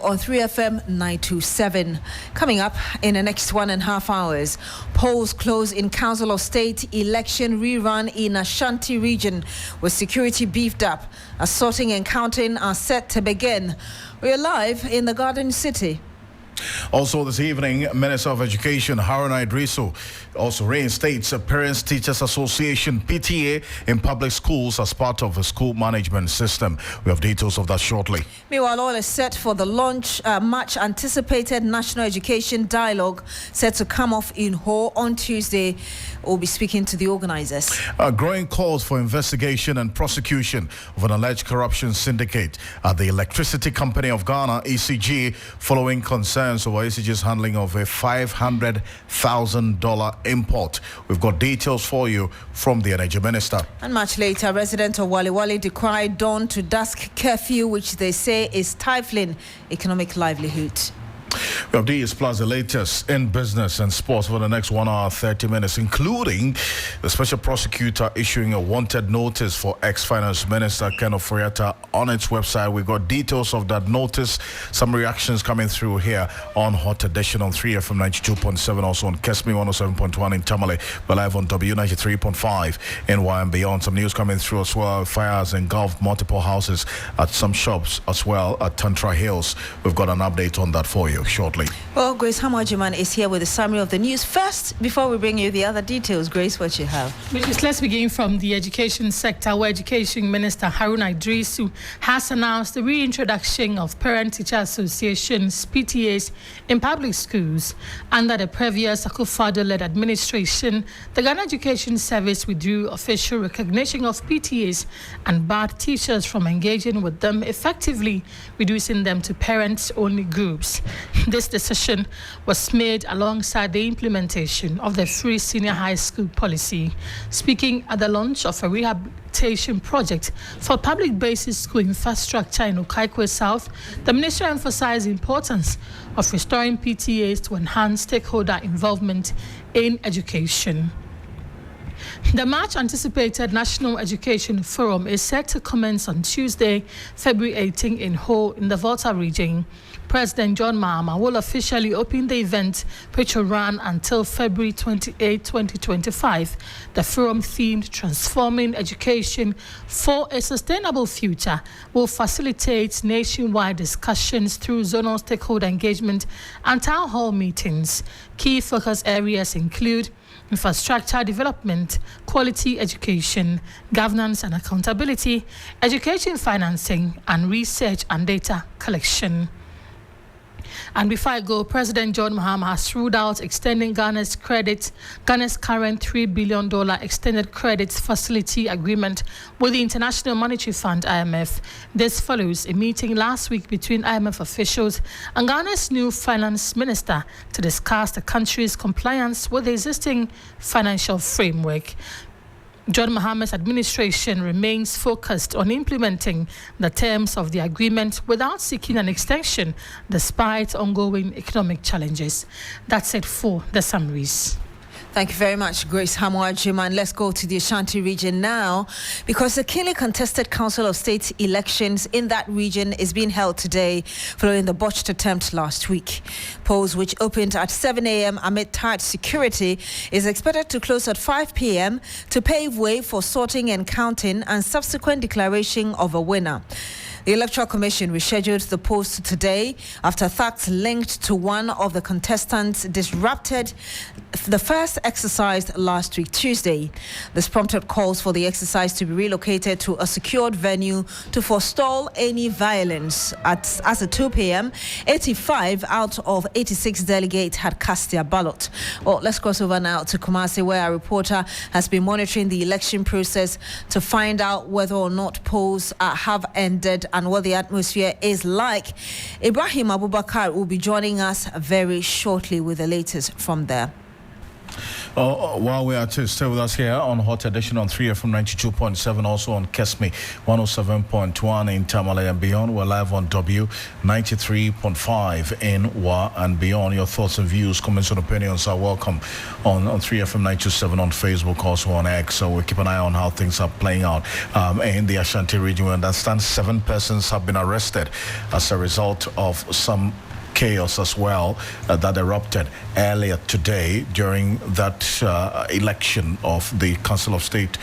On 3FM 927. Coming up in the next 1.5 hours, polls close in Council of State election rerun in Ashanti region with security beefed up. Sorting and counting are set to begin. We're live in the Garden City. Also this evening, Minister of Education Haruna Idrisu also reinstates a Parents Teachers Association PTA in public schools as part of a school management system. We have details of that shortly. Meanwhile, all is set for the launch much anticipated National Education Dialogue set to come off in Ho on Tuesday. We'll be speaking to the organizers. Growing calls for investigation and prosecution of an alleged corruption syndicate at the Electricity Company of Ghana, ECG, following concerns over ECG's handling of a $500,000 import. We've got details for you from the Energy Minister. And much later, residents of Wali Wali decried dawn to dusk curfew, which they say is stifling economic livelihood. We have these plus the latest in business and sports for the next 1 hour 30 minutes, including the special prosecutor issuing a wanted notice for ex-finance minister Ken Oforiatta on its website. We've got details of that notice, some reactions coming through here on Hot Edition on 3FM 92.7, also on Kesmi 107.1 in Tamale, but live on W93.5 in Y and beyond. Some news coming through as well. Fires engulfed multiple houses at some shops as well at Tantra Hills. We've got an update on that for you shortly. Well, Grace Hamajiman is here with a summary of the news. First, before we bring you the other details, Grace, what you have? Let's begin from the education sector, where Education Minister Haruna Idrisu has announced the reintroduction of Parent Teacher Associations, PTAs, in public schools. Under the previous Akufo-Addo-led administration, the Ghana Education Service withdrew official recognition of PTAs and barred teachers from engaging with them, effectively reducing them to parents-only groups. This decision was made alongside the implementation of the free senior high school policy. Speaking at the launch of a rehabilitation project for public basic school infrastructure in Okaikwe South, the minister emphasized the importance of restoring PTAs to enhance stakeholder involvement in education. The much-anticipated National Education Forum is set to commence on Tuesday, February 18 in Ho in the Volta region. President John Mahama will officially open the event, which will run until February 28, 2025. The forum, themed Transforming Education for a Sustainable Future, will facilitate nationwide discussions through zonal stakeholder engagement and town hall meetings. Key focus areas include infrastructure development, quality education, governance and accountability, education financing, and research and data collection. And before I go, President John Mahama has ruled out extending Ghana's current $3 billion extended credit facility agreement with the International Monetary Fund, IMF. This follows a meeting last week between IMF officials and Ghana's new finance minister to discuss the country's compliance with the existing financial framework. John Mahama's administration remains focused on implementing the terms of the agreement without seeking an extension despite ongoing economic challenges. That's it for the summaries. Thank you very much, Grace Hamajiman. Let's go to the Ashanti region now, because the keenly contested Council of State elections in that region is being held today following the botched attempt last week. Polls, which opened at 7 a.m. amid tight security, is expected to close at 5 p.m. to pave way for sorting and counting and subsequent declaration of a winner. The Electoral Commission rescheduled the polls to today after facts linked to one of the contestants disrupted the first exercise last week, Tuesday. This prompted calls for the exercise to be relocated to a secured venue to forestall any violence. As at 2 p.m., 85 out of 86 delegates had cast their ballot. Well, let's cross over now to Kumasi, where our reporter has been monitoring the election process to find out whether or not polls have ended and what the atmosphere is like. Ibrahim Abubakar will be joining us very shortly with the latest from there. While we are to stay with us here on Hot Edition on 3FM 92.7, also on Kesme 107.1 in Tamale and beyond. We're live on W 93.5 in Wa and beyond. Your thoughts and views, comments and opinions are welcome on 3FM 927 on Facebook, also on X. So we'll keep an eye on how things are playing out in the Ashanti region. We understand 7 persons have been arrested as a result of some chaos as well that erupted earlier today during that election of the Council of State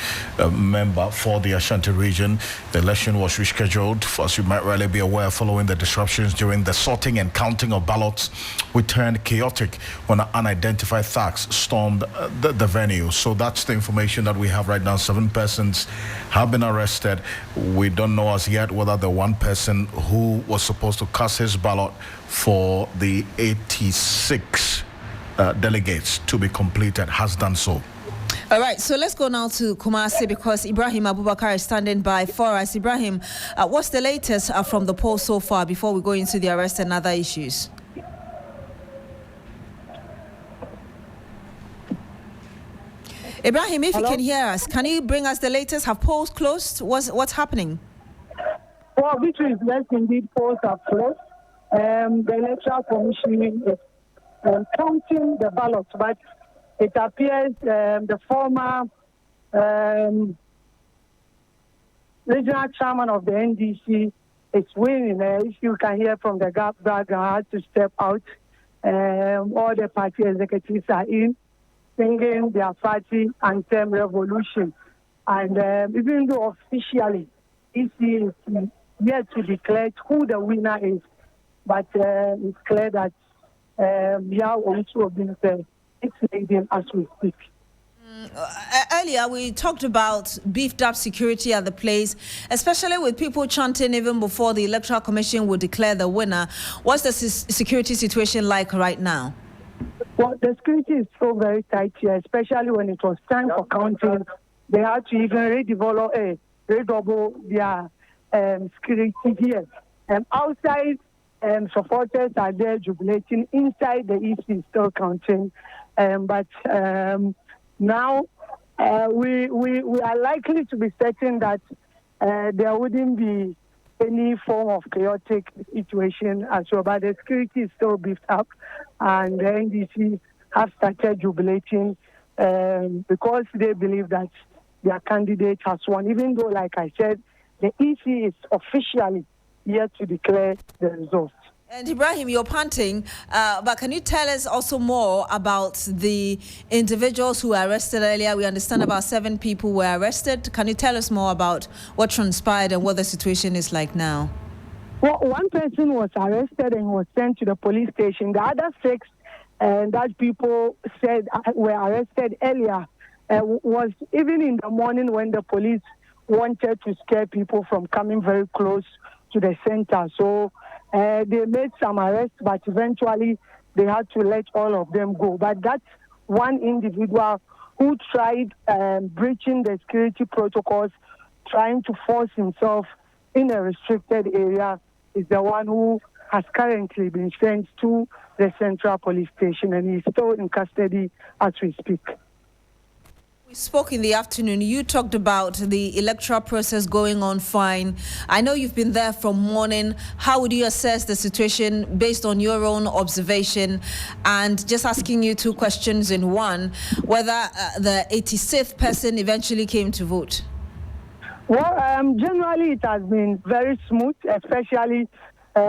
member for the Ashanti region. The election was rescheduled, as you might really be aware, following the disruptions during the sorting and counting of ballots, which turned chaotic when unidentified thugs stormed the venue. So that's the information that we have right now. 7 persons have been arrested. We don't know as yet whether the one person who was supposed to cast his ballot for the 86 delegates to be completed has done so. All right, so let's go now to Kumasi because Ibrahim Abubakar is standing by for us. Ibrahim, what's the latest from the poll so far before we go into the arrest and other issues? Ibrahim, if you can hear us, can you bring us the latest? Have polls closed? What's happening? Well, Beatrice, yes, indeed, polls are closed. The Electoral Commission is counting the ballots, but it appears the former regional chairman of the NDC is winning. If you can hear from the background, to step out. All the party executives are in, singing their party anthem, Revolution. And even though officially EC is yet to declare who the winner is, but it's clear that Yao also been it's leading as we speak. Earlier, we talked about beefed up security at the place, especially with people chanting even before the Electoral Commission would declare the winner. What's the security situation like right now? Well, the security is so very tight here, especially when it was time for counting. They had to even redouble their security here. Outside, supporters are there jubilating. Inside, the EC is still counting. But now we are likely to be certain that there wouldn't be any form of chaotic situation as well. But the security is still beefed up, and the NDC have started jubilating because they believe that their candidate has won, even though, like I said, the EC is officially yet to declare the results. And Ibrahim, you're panting, but can you tell us also more about the individuals who were arrested earlier? We understand about 7 people were arrested. Can you tell us more about what transpired and what the situation is like now? Well, one person was arrested and was sent to the police station. The other 6 that people said were arrested earlier was even in the morning when the police wanted to scare people from coming very close to the center. So they made some arrests, but eventually they had to let all of them go. But that one individual who tried breaching the security protocols, trying to force himself in a restricted area, is the one who has currently been sent to the Central Police Station, and he's still in custody as we speak. We spoke in the afternoon. You talked about the electoral process going on fine. I know you've been there from morning. How would you assess the situation based on your own observation? And just asking you 2 questions in one, whether the 86th person eventually came to vote. Well, generally it has been very smooth, especially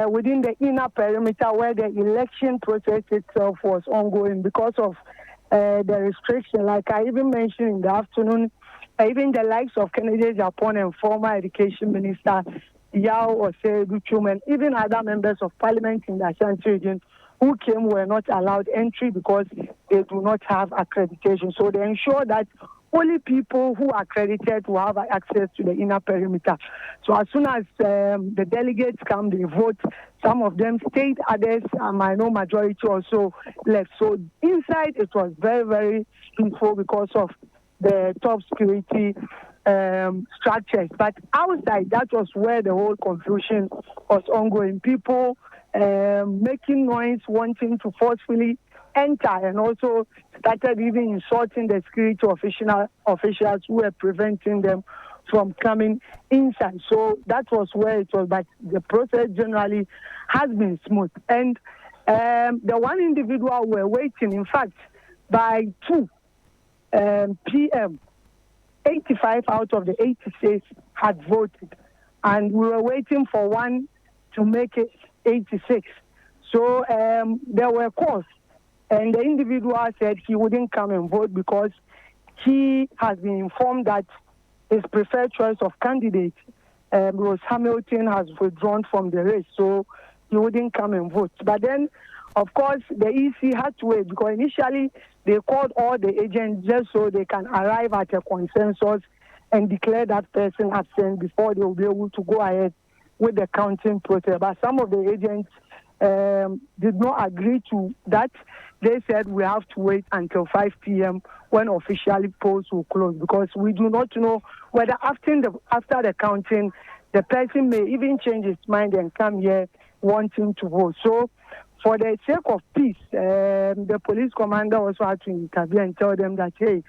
within the inner perimeter where the election process itself was ongoing because of the restriction. Like I even mentioned in the afternoon, even the likes of Kennedy Japan and former Education Minister Yao Ose-Duchum and even other members of parliament in the Ashanti region who came were not allowed entry because they do not have accreditation. So they ensure that only people who are accredited will have access to the inner perimeter. So as soon as the delegates come, they vote. Some of them stayed, others, I know majority also left. So inside it was very, very peaceful because of the top security structures. But outside, that was where the whole confusion was ongoing. People making noise, wanting to forcefully enter and also started even insulting the security officials who were preventing them from coming inside. So that was where it was, but the process generally has been smooth. And the one individual were waiting, in fact, by 2 p.m., 85 out of the 86 had voted. And we were waiting for one to make it 86. So there were calls. And the individual said he wouldn't come and vote because he has been informed that his preferred choice of candidate, Rose Hamilton, has withdrawn from the race. So he wouldn't come and vote. But then, of course, the EC had to wait because initially they called all the agents just so they can arrive at a consensus and declare that person absent before they will be able to go ahead with the counting process. But some of the agents did not agree to that. They said we have to wait until 5 p.m. when officially polls will close because we do not know whether after the counting, the person may even change his mind and come here wanting to vote. So for the sake of peace, the police commander also had to intervene and tell them that, hey,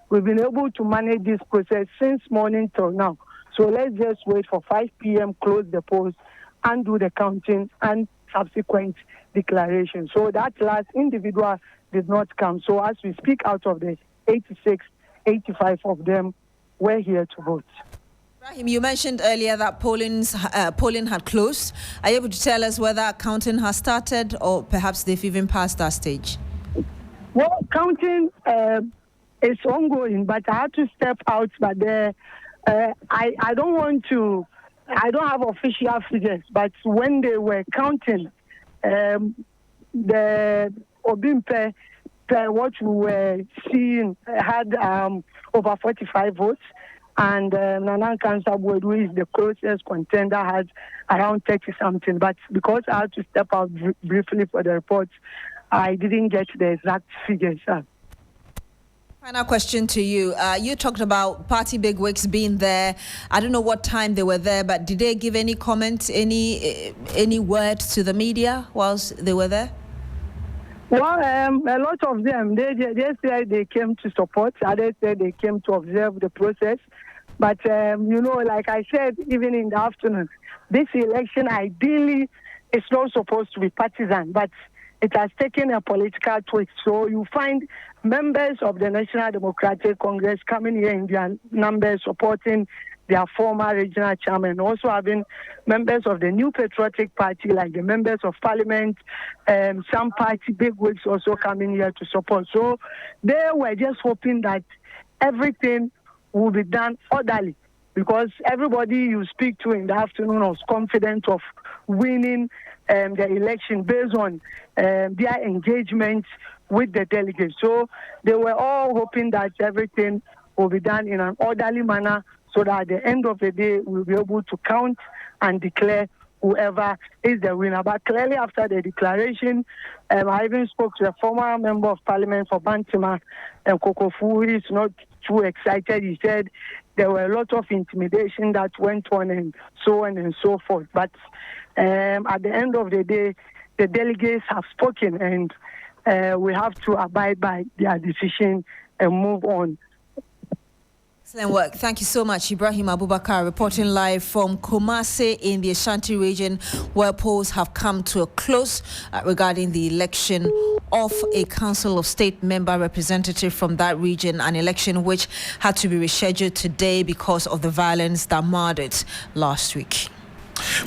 we've been able to manage this process since morning till now. So let's just wait for 5 p.m., close the polls, and do the counting and subsequent declaration. So that last individual did not come. So as we speak, out of the 86, 85 of them were here to vote. Ibrahim, you mentioned earlier that polling had closed. Are you able to tell us whether counting has started or perhaps they've even passed that stage? Well, counting is ongoing, but I had to step out. But I don't have official figures, but when they were counting, the Obimpe, what we were seeing, had over 45 votes, and Nana Kansabwe, who is the closest contender, had around 30-something. But because I had to step out briefly for the reports, I didn't get the exact figures. Final question to you. You talked about party bigwigs being there. I don't know what time they were there, but did they give any comment, any word to the media whilst they were there? Well, a lot of them, they said they came to support. Others said they came to observe the process. But, like I said, even in the afternoon, this election ideally is not supposed to be partisan, but it has taken a political twist. So you find members of the National Democratic Congress coming here in their numbers supporting their former regional chairman, also having members of the New Patriotic Party, like the members of parliament, some party bigwigs also coming here to support. So they were just hoping that everything will be done orderly, because everybody you speak to in the afternoon was confident of winning the election based on their engagement with the delegates. So they were all hoping that everything will be done in an orderly manner so that at the end of the day, we'll be able to count and declare whoever is the winner. But clearly after the declaration, I even spoke to a former member of parliament for Bantima, Kokofu, who is not too excited. He said there were a lot of intimidation that went on and so forth. But at the end of the day, the delegates have spoken, and we have to abide by their decision and move on. Excellent work. Thank you so much, Ibrahim Abubakar, reporting live from Kumasi in the Ashanti region, where polls have come to a close regarding the election of a Council of State member representative from that region, an election which had to be rescheduled today because of the violence that marred it last week.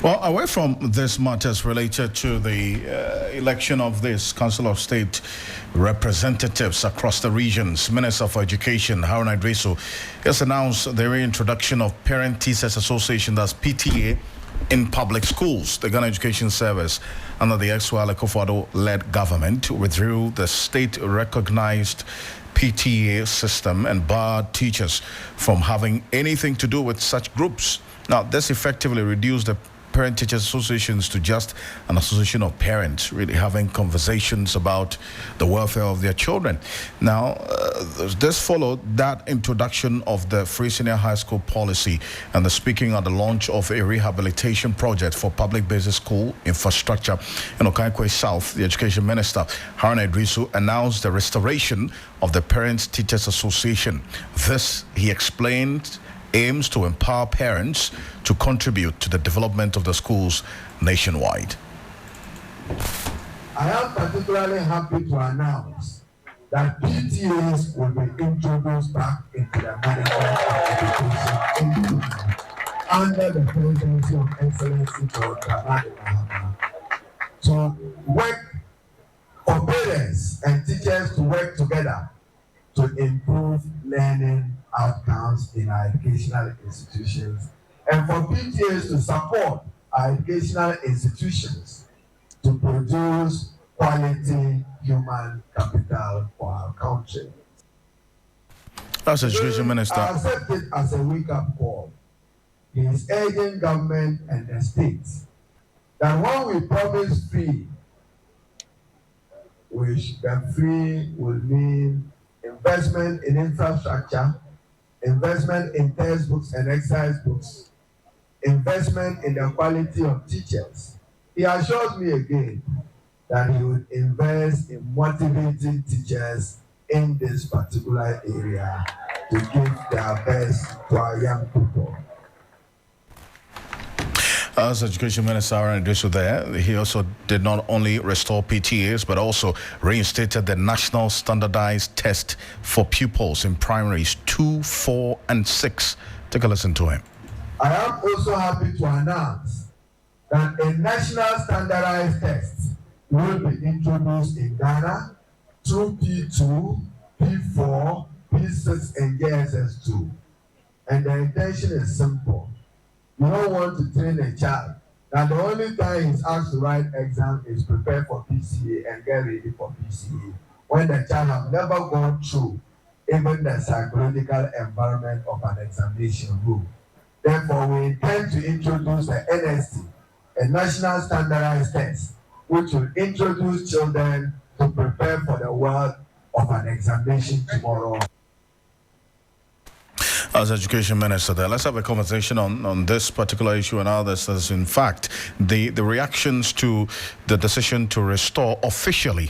Well, away from this matters related to the election of this Council of State representatives across the regions, Minister for Education, Haruna Idrisu, has announced the reintroduction of Parent Teachers Association, that's PTA, in public schools. The Ghana Education Service, under the ex-Wale Akufo-Addo-led government, withdrew the state-recognized PTA system and barred teachers from having anything to do with such groups. Now, this effectively reduced the parent-teachers associations to just an association of parents really having conversations about the welfare of their children. Now, this followed that introduction of the free senior high school policy and the speaking at the launch of a rehabilitation project for public basic school infrastructure in Okaikwe South. The Education Minister, Haruna Iddrisu, announced the restoration of the Parents-Teachers Association. This, he explained, aims to empower parents to contribute to the development of the schools nationwide. I am particularly happy to announce that PTAs will be introduced back into the management of education under the presidency of Excellency Dr. Adu. So work for parents and teachers to work together to improve learning outcomes in our educational institutions, and for PTAs to support our educational institutions to produce quality human capital for our country. That's Education Minister. I accept it as a wake-up call. He is urging government and the states that when we promise free, which the free will mean investment in infrastructure, investment in textbooks and exercise books, investment in the quality of teachers. He assures me again that he would invest in motivating teachers in this particular area to give their best to our young people. As Education Minister Haruna Iddrisu there, he also did not only restore PTAs, but also reinstated the national standardized test for pupils in primaries 2, 4, and 6. Take a listen to him. I am also happy to announce that a national standardized test will be introduced in Ghana through P2, P4, P6, and JSS2. And the intention is simple. You don't want to train a child. Now the only time he's asked to write exam is prepare for PCA and get ready for PCA. When the child has never gone through even the psychological environment of an examination room. Therefore, we intend to introduce the NST, a national standardized test, which will introduce children to prepare for the world of an examination tomorrow. As Education Minister there, let's have a conversation on this particular issue and others. As in fact, the reactions to the decision to restore officially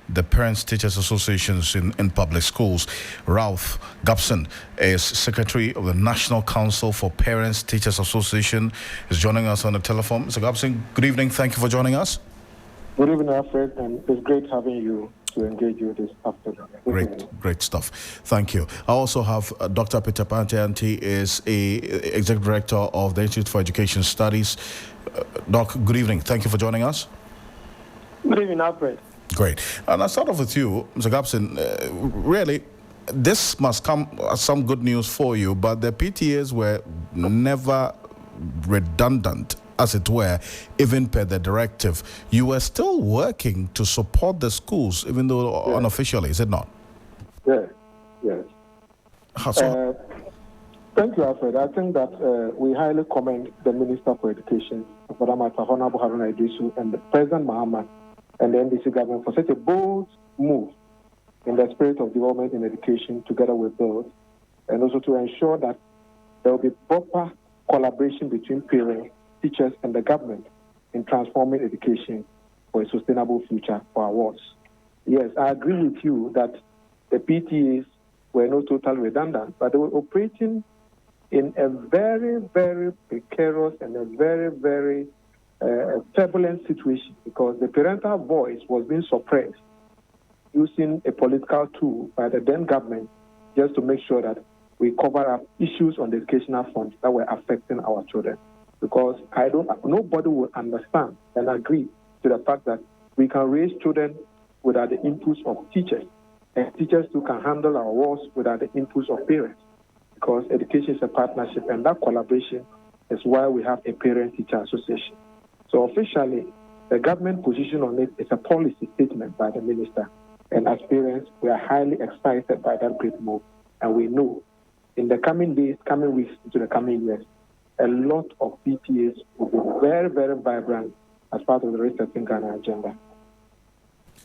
the Parents-Teachers Associations in public schools. Ralph Gabson is Secretary of the National Council for Parents-Teachers Association, is joining us on the telephone. Mr. Gabson, good evening. Thank you for joining us. Good evening, Alfred, and it's great having you to engage you this afternoon. Great stuff. Thank you. I also have Dr. Peter Pantianti, is a Executive Director of the Institute for Education Studies. Doc, good evening. Thank you for joining us. Good evening, Alfred. Great. And I'll start off with you, Mr. Gabson. Really, this must come as some good news for you, but the PTAs were never redundant, as it were, even per the directive. You were still working to support the schools, even though unofficially, is it not? Yes, yes. How so? Thank you, Alfred. I think that we highly commend the Minister for Education, Honorable Haruna Iddrisu, and the President Mahama and the NDC government for such a bold move in the spirit of development in education together with those, and also to ensure that there will be proper collaboration between parents, teachers, and the government in transforming education for a sustainable future for our wards. Yes, I agree with you that the PTAs were not totally redundant, but they were operating in a very, very precarious and a very, very turbulent situation because the parental voice was being suppressed using a political tool by the then government just to make sure that we cover up issues on the educational front that were affecting our children. Because nobody will understand and agree to the fact that we can raise children without the inputs of teachers, and teachers too can handle our wars without the inputs of parents. Because education is a partnership, and that collaboration is why we have a parent-teacher association. So officially, the government position on it is a policy statement by the minister. And as parents, we are highly excited by that great move. And we know in the coming days, coming weeks, into the coming years, a lot of PTAs will be very, very vibrant as part of the Resetting Ghana agenda.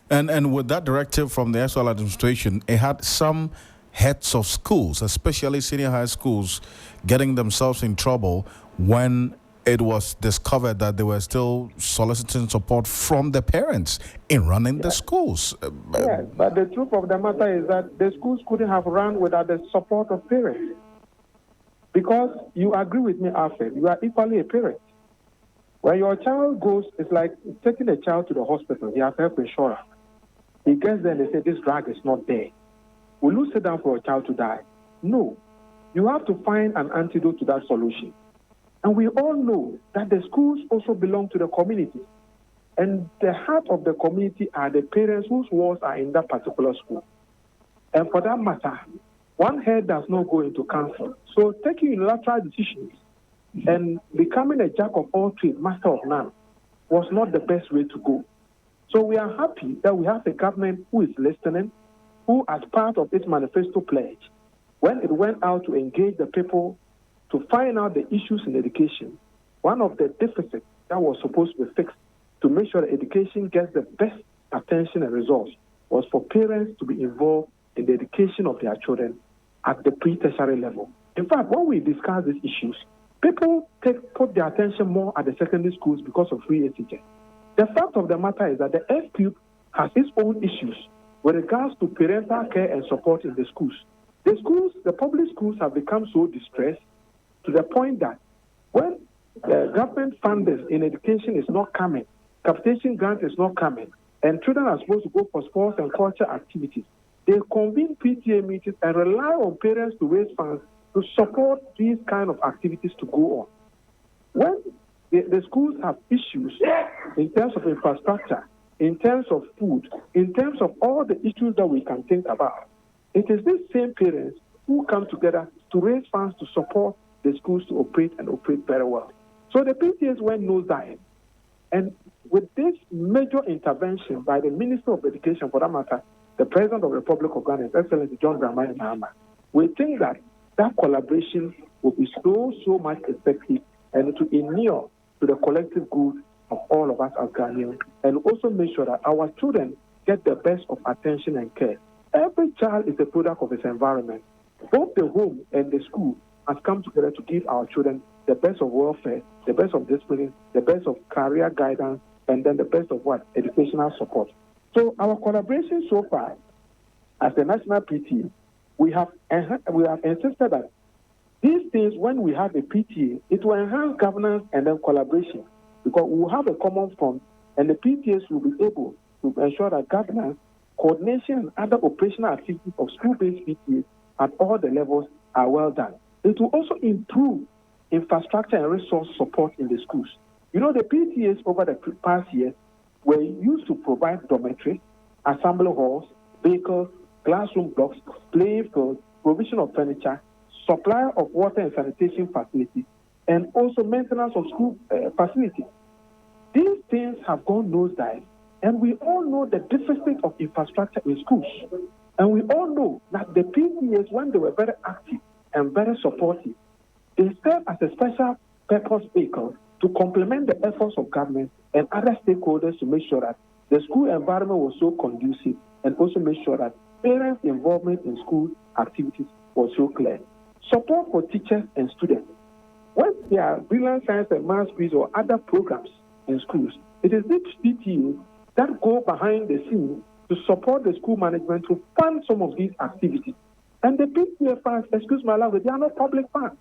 And with that directive from the SL administration, it had some heads of schools, especially senior high schools, getting themselves in trouble when it was discovered that they were still soliciting support from the parents in running the schools. Yes, but the truth of the matter is that the schools couldn't have run without the support of parents. Because you agree with me, Alfred, you are equally a parent. When your child goes, it's like taking a child to the hospital. He has health insurance. He gets there and they say, this drug is not there. Will you sit down for a child to die? No. You have to find an antidote to that solution. And we all know that the schools also belong to the community. And the heart of the community are the parents whose wards are in that particular school. And for that matter, one head does not go into council. So taking unilateral decisions and becoming a jack of all trades, master of none, was not the best way to go. So we are happy that we have a government who is listening, who, as part of its manifesto pledge, when it went out to engage the people to find out the issues in education, one of the deficits that was supposed to be fixed to make sure that education gets the best attention and results was for parents to be involved in the education of their children at the pre-tertiary level. In fact, when we discuss these issues, people put their attention more at the secondary schools because of free ECG. The fact of the matter is that the F-Cube has its own issues with regards to parental care and support in the schools. The public schools have become so distressed to the point that when the government funding in education is not coming, capitation grant is not coming, and children are supposed to go for sports and culture activities, they convene PTA meetings and rely on parents to raise funds to support these kind of activities to go on. When the schools have issues in terms of infrastructure, in terms of food, in terms of all the issues that we can think about, it is these same parents who come together to raise funds to support the schools to operate and operate very well. So the PTAs went nosedive. And with this major intervention by the Minister of Education, for that matter, the President of the Republic of Ghana, His Excellency John Dramani Mahama, we think that that collaboration will be so much effective and to inure to the collective good of all of us as Ghanaians, and also make sure that our children get the best of attention and care. Every child is a product of its environment. Both the home and the school has come together to give our children the best of welfare, the best of discipline, the best of career guidance, and then the best of what? Educational support. So our collaboration so far, as the national PTA, we have insisted that these things, when we have a PTA, it will enhance governance and then collaboration, because we will have a common fund, and the PTAs will be able to ensure that governance, coordination, and other operational activities of school-based PTAs at all the levels are well done. It will also improve infrastructure and resource support in the schools. You know, the PTAs over the past years were used to provide dormitories, assembly halls, vehicles, classroom blocks, playing fields, provision of furniture, supply of water and sanitation facilities, and also maintenance of school facilities. These things have gone nosedive, and we all know the deficit of infrastructure in schools. And we all know that the PTAs, when they were very active and very supportive, they serve as a special purpose vehicle to complement the efforts of government and other stakeholders to make sure that the school environment was so conducive, and also make sure that parents' involvement in school activities was so clear. Support for teachers and students. When there are brilliant science and math quiz or other programs in schools, it is these PTAs that go behind the scenes to support the school management to fund some of these activities. And the PTA funds, excuse my language, they are not public funds,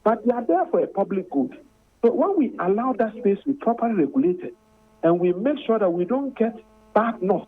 but they are there for a public good. So when we allow that space to be properly regulated, and we make sure that we don't get bad nuts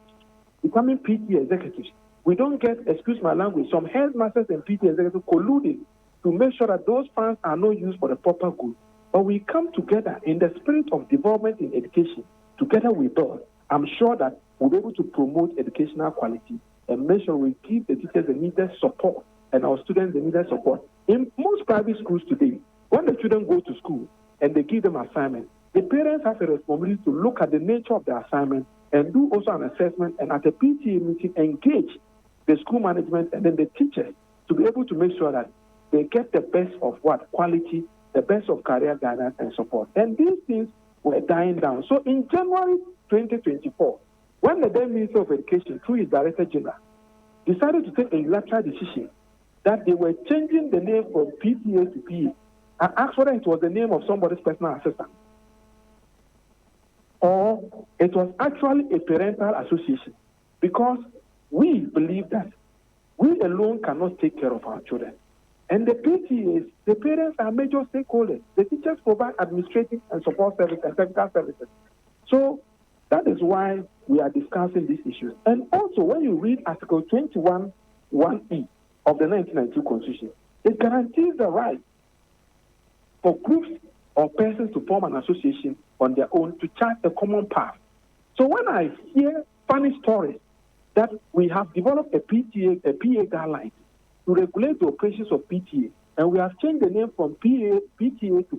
becoming PTA executives, we don't get, excuse my language, some headmasters and PTA executives colluding to make sure that those funds are not used for the proper good. But we come together in the spirit of development in education. Together we build. I'm sure that we'll be able to promote educational quality and make sure we give the teachers the needed support and our students the needed support. In most private schools today, when the children go to school and they give them assignments, the parents have a responsibility to look at the nature of the assignment and do also an assessment, and at a PTA meeting engage the school management and then the teachers to be able to make sure that they get the best of what? Quality the best of career guidance and support. And these things were dying down. So in January 2024, when the then Minister of Education, through his Director General, decided to take a unilateral decision that they were changing the name from PTA to PA, and asked whether it was the name of somebody's personal assistant, or it was actually a parental association, because we believe that we alone cannot take care of our children. And the PTAs, the parents are major stakeholders. The teachers provide administrative and support services and technical services. So that is why we are discussing these issues. And also, when you read Article 21(1)(e) of the 1992 Constitution, it guarantees the right for groups or persons to form an association on their own to chart a common path. So when I hear funny stories that we have developed a PTA guideline to regulate the operations of PTA, and we have changed the name from PTA to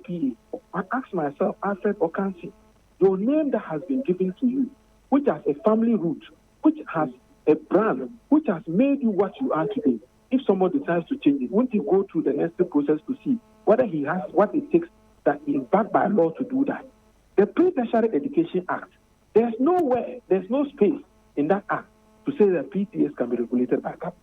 PA, I ask myself, Alfred Okansi, your name that has been given to you, which has a family root, which has a brand, which has made you what you are today, if someone decides to change it, won't he go through the necessary process to see whether he has what it takes that is backed by law to do that? The Pre-Tertiary Education Act, there's no space in that act to say that PTAs can be regulated by government.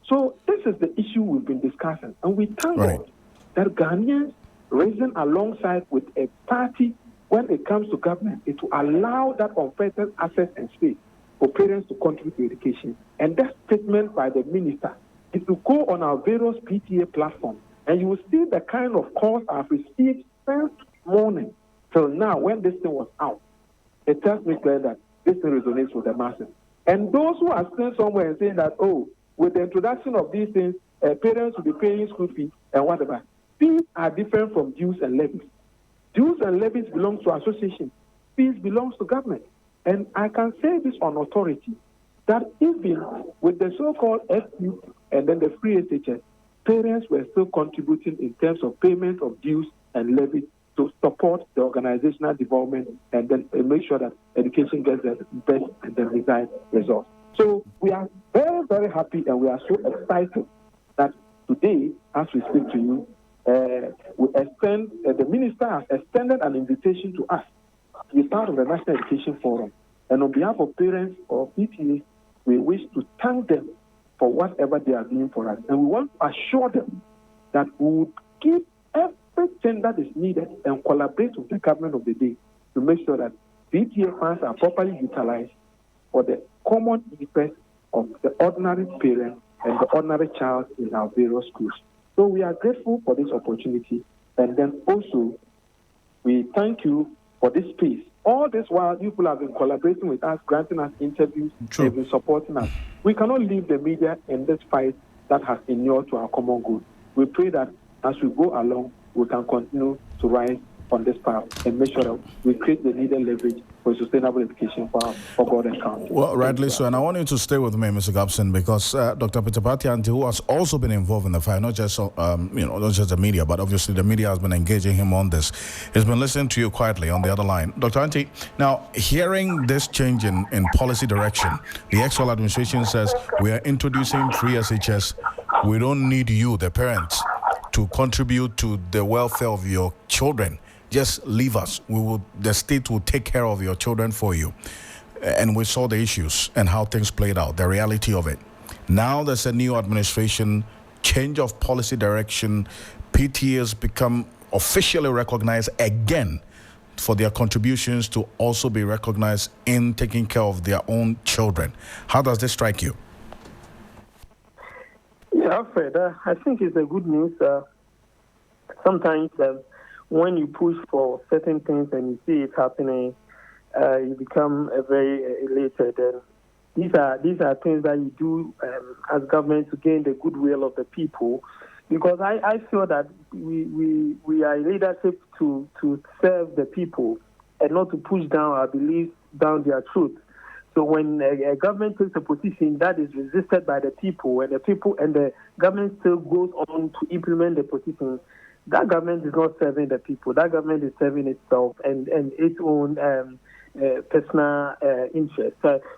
So this is the issue we've been discussing, and we thank God that Ghanaians raising alongside with a party when it comes to government is to allow that unfettered access and space for parents to contribute to education. And that statement by the minister, if you go on our various PTA platforms, and you will see the kind of calls I've received since morning till now when this thing was out, it tells me clearly that this thing resonates with the masses. And those who are still somewhere and saying that, oh, with the introduction of these things, parents will be paying school fees and whatever. Fees are different from dues and levies. Dues and levies belong to associations. Fees belongs to government. And I can say this on authority, that even with the so-called FU and then the free SHS, parents were still contributing in terms of payment of dues and levies to support the organizational development and then make sure that education gets the best and the desired results. So we are very, very happy and we are so excited that today, as we speak to you, the minister has extended an invitation to us to be part of the National Education Forum. And on behalf of parents or PTAs, we wish to thank them for whatever they are doing for us. And we want to assure them that we will give everything that is needed and collaborate with the government of the day to make sure that PTA funds are properly utilized for the common interest of the ordinary parent and the ordinary child in our various schools. So we are grateful for this opportunity, and then also we thank you for this space. All this while, people have been collaborating with us, granting us interviews, they've been supporting us. We cannot leave the media in this fight that has inured to our common good. We pray that as we go along, we can continue to rise on this path and make sure that we create the needed leverage for sustainable education for God and country. Well, rightly so. And I want you to stay with me, Mr. Gabson, because Dr. Peter Patianti, who has also been involved in the fight, not just not just the media, but obviously the media has been engaging him on this. He's been listening to you quietly on the other line. Dr. Anti, now hearing this change in policy direction, the actual administration says we are introducing free SHS. We don't need you, the parents, to contribute to the welfare of your children. Just leave us. The state will take care of your children for you. And we saw the issues and how things played out, the reality of it. Now there's a new administration, change of policy direction. PTAs become officially recognized again for their contributions to also be recognized in taking care of their own children. How does this strike you? Yeah, Alfred, I think it's a good news. Sometimes when you push for certain things and you see it happening, you become very elated. And these are things that you do as government to gain the goodwill of the people. Because I feel that we are leadership to serve the people and not to push down our beliefs, down their truth. So when a government takes a position that is resisted by the people, and the government still goes on to implement the position, that government is not serving the people. That government is serving itself and its own personal interest.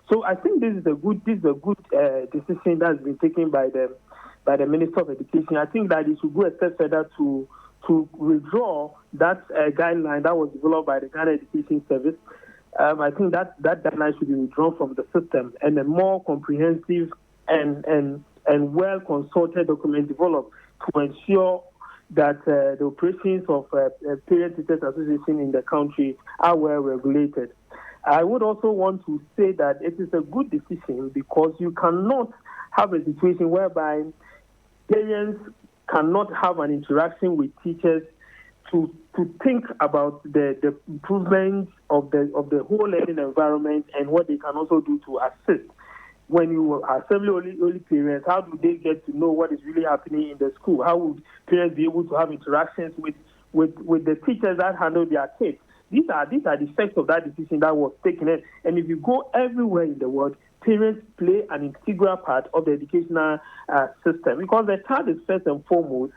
So I think this is a good decision that has been taken by the Minister of Education. I think that it should go a step further to to withdraw that guideline that was developed by the Ghana Education Service. I think that guideline should be withdrawn from the system, and a more comprehensive and well-consulted document developed to ensure that the operations of Parent Teachers Association in the country are well regulated. I would also want to say that it is a good decision because you cannot have a situation whereby parents cannot have an interaction with teachers to think about the improvement of the whole learning environment and what they can also do to assist. When you are only parents, how do they get to know what is really happening in the school? How would parents be able to have interactions with the teachers that handle their kids? These are the effects of that decision that was taken. And if you go everywhere in the world, parents play an integral part of the educational system because the child is first and foremost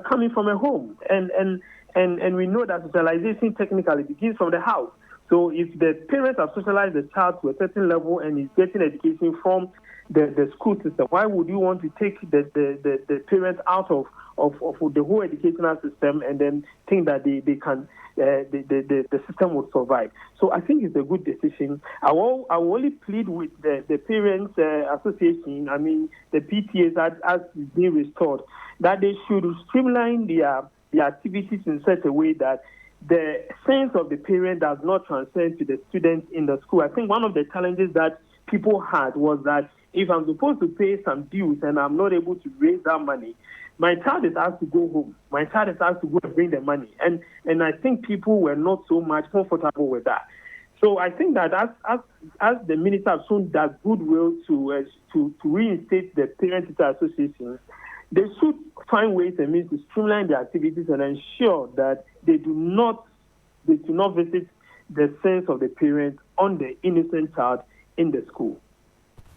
coming from a home. And we know that socialization technically begins from the house. So if the parents have socialized the child to a certain level and is getting education from the school system, why would you want to take the parents out of the whole educational system and then think that they can the system will survive? So I think it's a good decision. I will only plead with the parents association, I mean the PTAs as is being restored, that they should streamline their activities in such a way that the sense of the parent does not transcend to the students in the school. I think one of the challenges that people had was that if I'm supposed to pay some dues and I'm not able to raise that money, my child is asked to go home. My child is asked to go and bring the money. And I think people were not so much comfortable with that. So I think that as the minister has shown that goodwill to reinstate the Parent-Teacher Association, they should find ways and means to streamline their activities and ensure that they do not visit the sense of the parent on the innocent child in the school.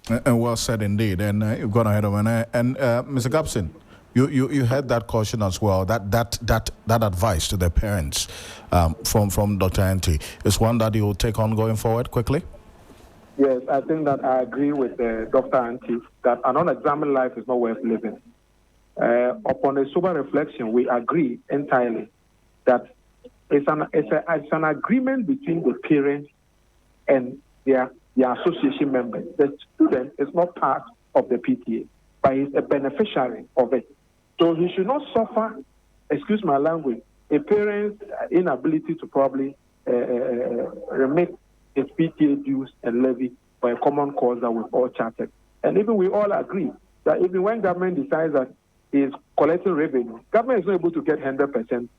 And well said indeed. And you've gone ahead of it. And Mr. Gabson, you had that caution as well. That advice to the parents from Dr. Anti is one that you will take on going forward quickly. Yes, I think that I agree with Dr. Anti that an unexamined life is not worth living. Upon a sober reflection, we agree entirely that it's an agreement between the parents and their association members. The student is not part of the PTA, but he's a beneficiary of it. So he should not suffer, excuse my language, a parent's inability to probably remit his PTA dues and levy for a common cause that we've all charted. And even we all agree that even when government decides that is collecting revenue, government is not able to get 100%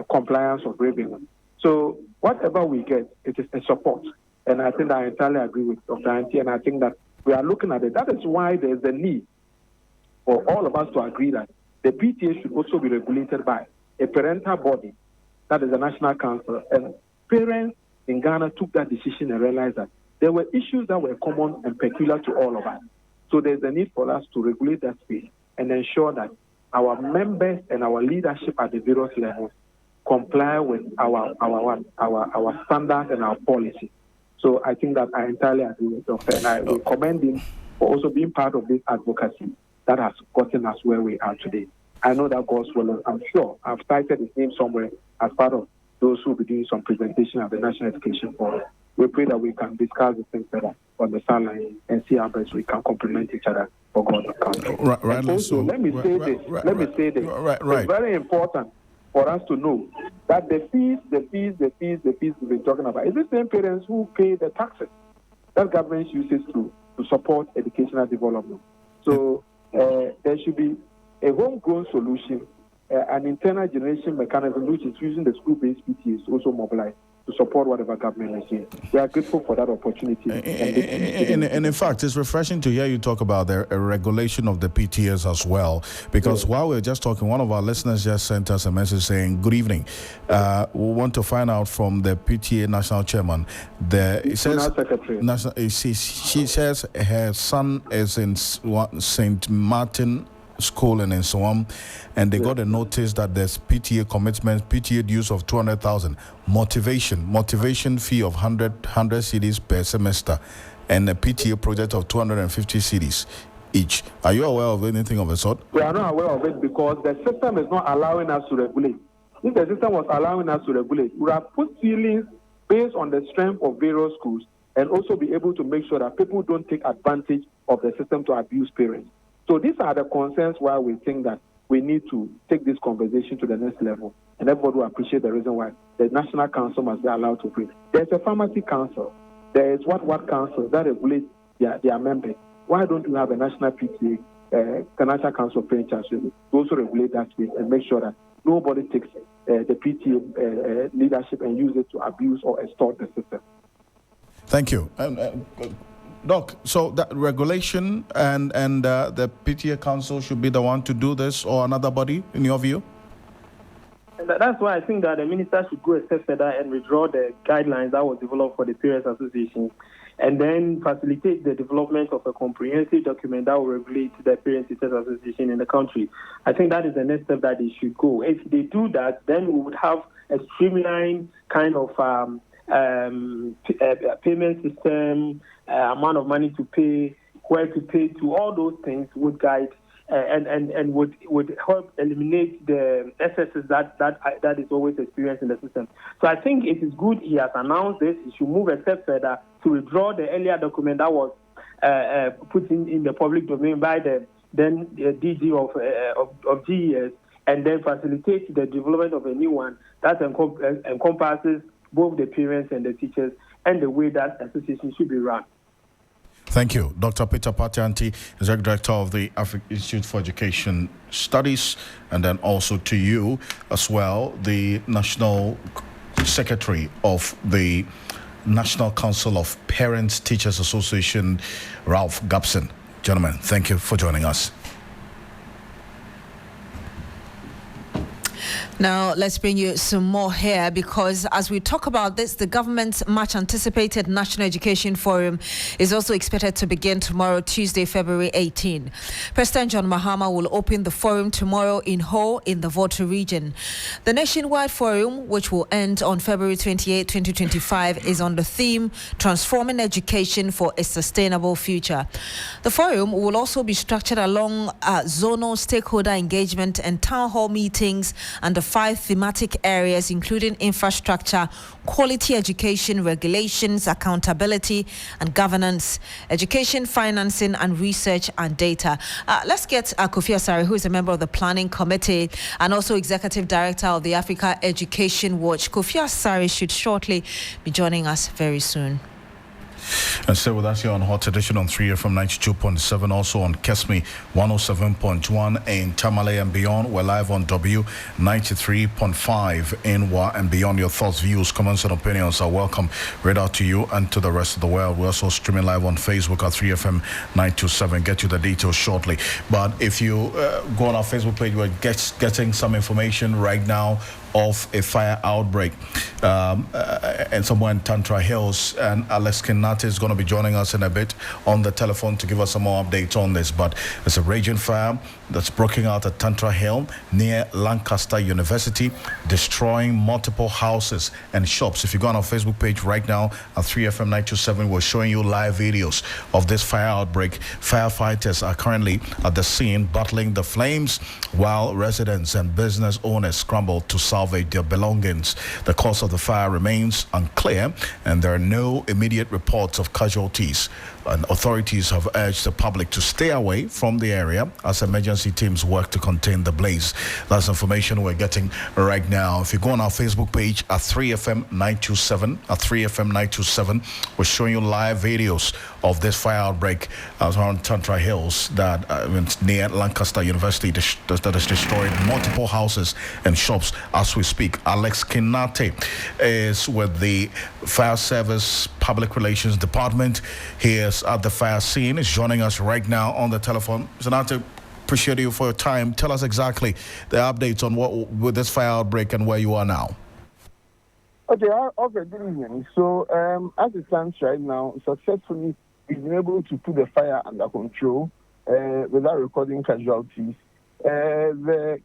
compliance of revenue. So whatever we get, it is a support. And I think I entirely agree with Dr. Anti, and I think that we are looking at it. That is why there's a need for all of us to agree that the PTA should also be regulated by a parental body, that is the National Council. And parents in Ghana took that decision and realized that there were issues that were common and peculiar to all of us. So there's a need for us to regulate that space and ensure that our members and our leadership at the various levels comply with our standards and our policy. So I think that I entirely agree with Dr. And I will commend him for also being part of this advocacy that has gotten us where we are today. I know that God's will, I'm sure, I've cited his name somewhere as part of those who will be doing some presentation at the National Education Forum. We pray that we can discuss the things better on the sideline and see how best we can complement each other for God's country. Right. Also, let me say this. It's very important for us to know that the fees we've been talking about is the same parents who pay the taxes that government uses to support educational development. So there should be a homegrown solution, an internal generation mechanism which is using the school-based PTAs to also mobilize to support whatever government is doing. We are grateful for that opportunity. And in fact, it's refreshing to hear you talk about the regulation of the PTAs as well, because while we were just talking, one of our listeners just sent us a message saying, good evening. We want to find out from the PTA national chairman. She says her son is in St. Martin School and so on, and they got a notice that there's PTA commitment, PTA dues of 200,000, motivation fee of 100 cedis per semester, and a PTA project of 250 cedis. each. Are you aware of anything of the sort? We are not aware of it because the system is not allowing us to regulate. If the system was allowing us to regulate, we would have put ceilings based on the strength of various schools and also be able to make sure that people don't take advantage of the system to abuse parents. So these are the concerns why we think that we need to take this conversation to the next level. And everybody will appreciate the reason why the National Council must be allowed to operate. There's a pharmacy council. There is what council that regulates their members. Why don't you have a national PTA, National Council of Parent Children, to also regulate that space and make sure that nobody takes the PTA leadership and use it to abuse or extort the system? Thank you. Doc, so that regulation and the PTA Council should be the one to do this, or another body, in your view? That's why I think that the minister should go a step further and withdraw the guidelines that was developed for the Parents Association, and then facilitate the development of a comprehensive document that will regulate the Parents Teachers Association in the country. I think that is the next step that they should go. If they do that, then we would have a streamlined kind of payment system, amount of money to pay, where to pay to, all those things would guide and would help eliminate the excesses that is always experienced in the system. So I think it is good he has announced this. He should move a step further to withdraw the earlier document that was put in the public domain by the then DG of GES, and then facilitate the development of a new one that encompasses both the parents and the teachers and the way that association should be run. Thank you. Dr. Peter Patianti, Executive Director of the African Institute for Education Studies, and then also to you as well, the National Secretary of the National Council of Parents Teachers Association, Ralph Gabson. Gentlemen, thank you for joining us. Now, let's bring you some more here, because as we talk about this, the government's much anticipated National Education Forum is also expected to begin tomorrow, Tuesday, February 18. President John Mahama will open the forum tomorrow in Ho in the Volta region. The nationwide forum, which will end on February 28, 2025, is on the theme Transforming Education for a Sustainable Future. The forum will also be structured along zonal stakeholder engagement and town hall meetings and the 5 thematic areas, including infrastructure, quality education, regulations, accountability and governance, education, financing and research and data. Let's get Kofi Asare, who is a member of the planning committee and also executive director of the Africa Education Watch. Kofi Asare should shortly be joining us very soon. And stay with us here on Hot Edition on 3FM 92.7, also on Kesme 107.1 in Tamale and beyond. We're live on W 93.5 in Wa and beyond. Your thoughts, views, comments and opinions are welcome right out to you and to the rest of the world. We're also streaming live on Facebook at 3FM 927. Get you the details shortly. But if you go on our Facebook page, we're getting some information right now of a fire outbreak and somewhere in Tantra Hills, and Alex Kinati is going to be joining us in a bit on the telephone to give us some more updates on this. But it's a raging fire that's breaking out at Tantra Hill near Lancaster University, destroying multiple houses and shops. If you go on our Facebook page right now at 3FM 927, we're showing you live videos of this fire outbreak. Firefighters are currently at the scene battling the flames, while residents and business owners scramble to salvage their belongings. The cause of the fire remains unclear, and there are no immediate reports of casualties. And authorities have urged the public to stay away from the area as emergency teams work to contain the blaze. That's information we're getting right now. If you go on our Facebook page at 3FM 927, we're showing you live videos of this fire outbreak around Tantra Hills that near Lancaster University that has destroyed multiple houses and shops as we speak. Alex Kinati is with the Fire Service Public Relations Department. He is at the fire scene. Is joining us right now on the telephone. Kinati, appreciate you for your time. Tell us exactly the updates on what with this fire outbreak and where you are now. Okay, good evening. So, as it stands right now, successfully we've been able to put the fire under control without recording casualties. The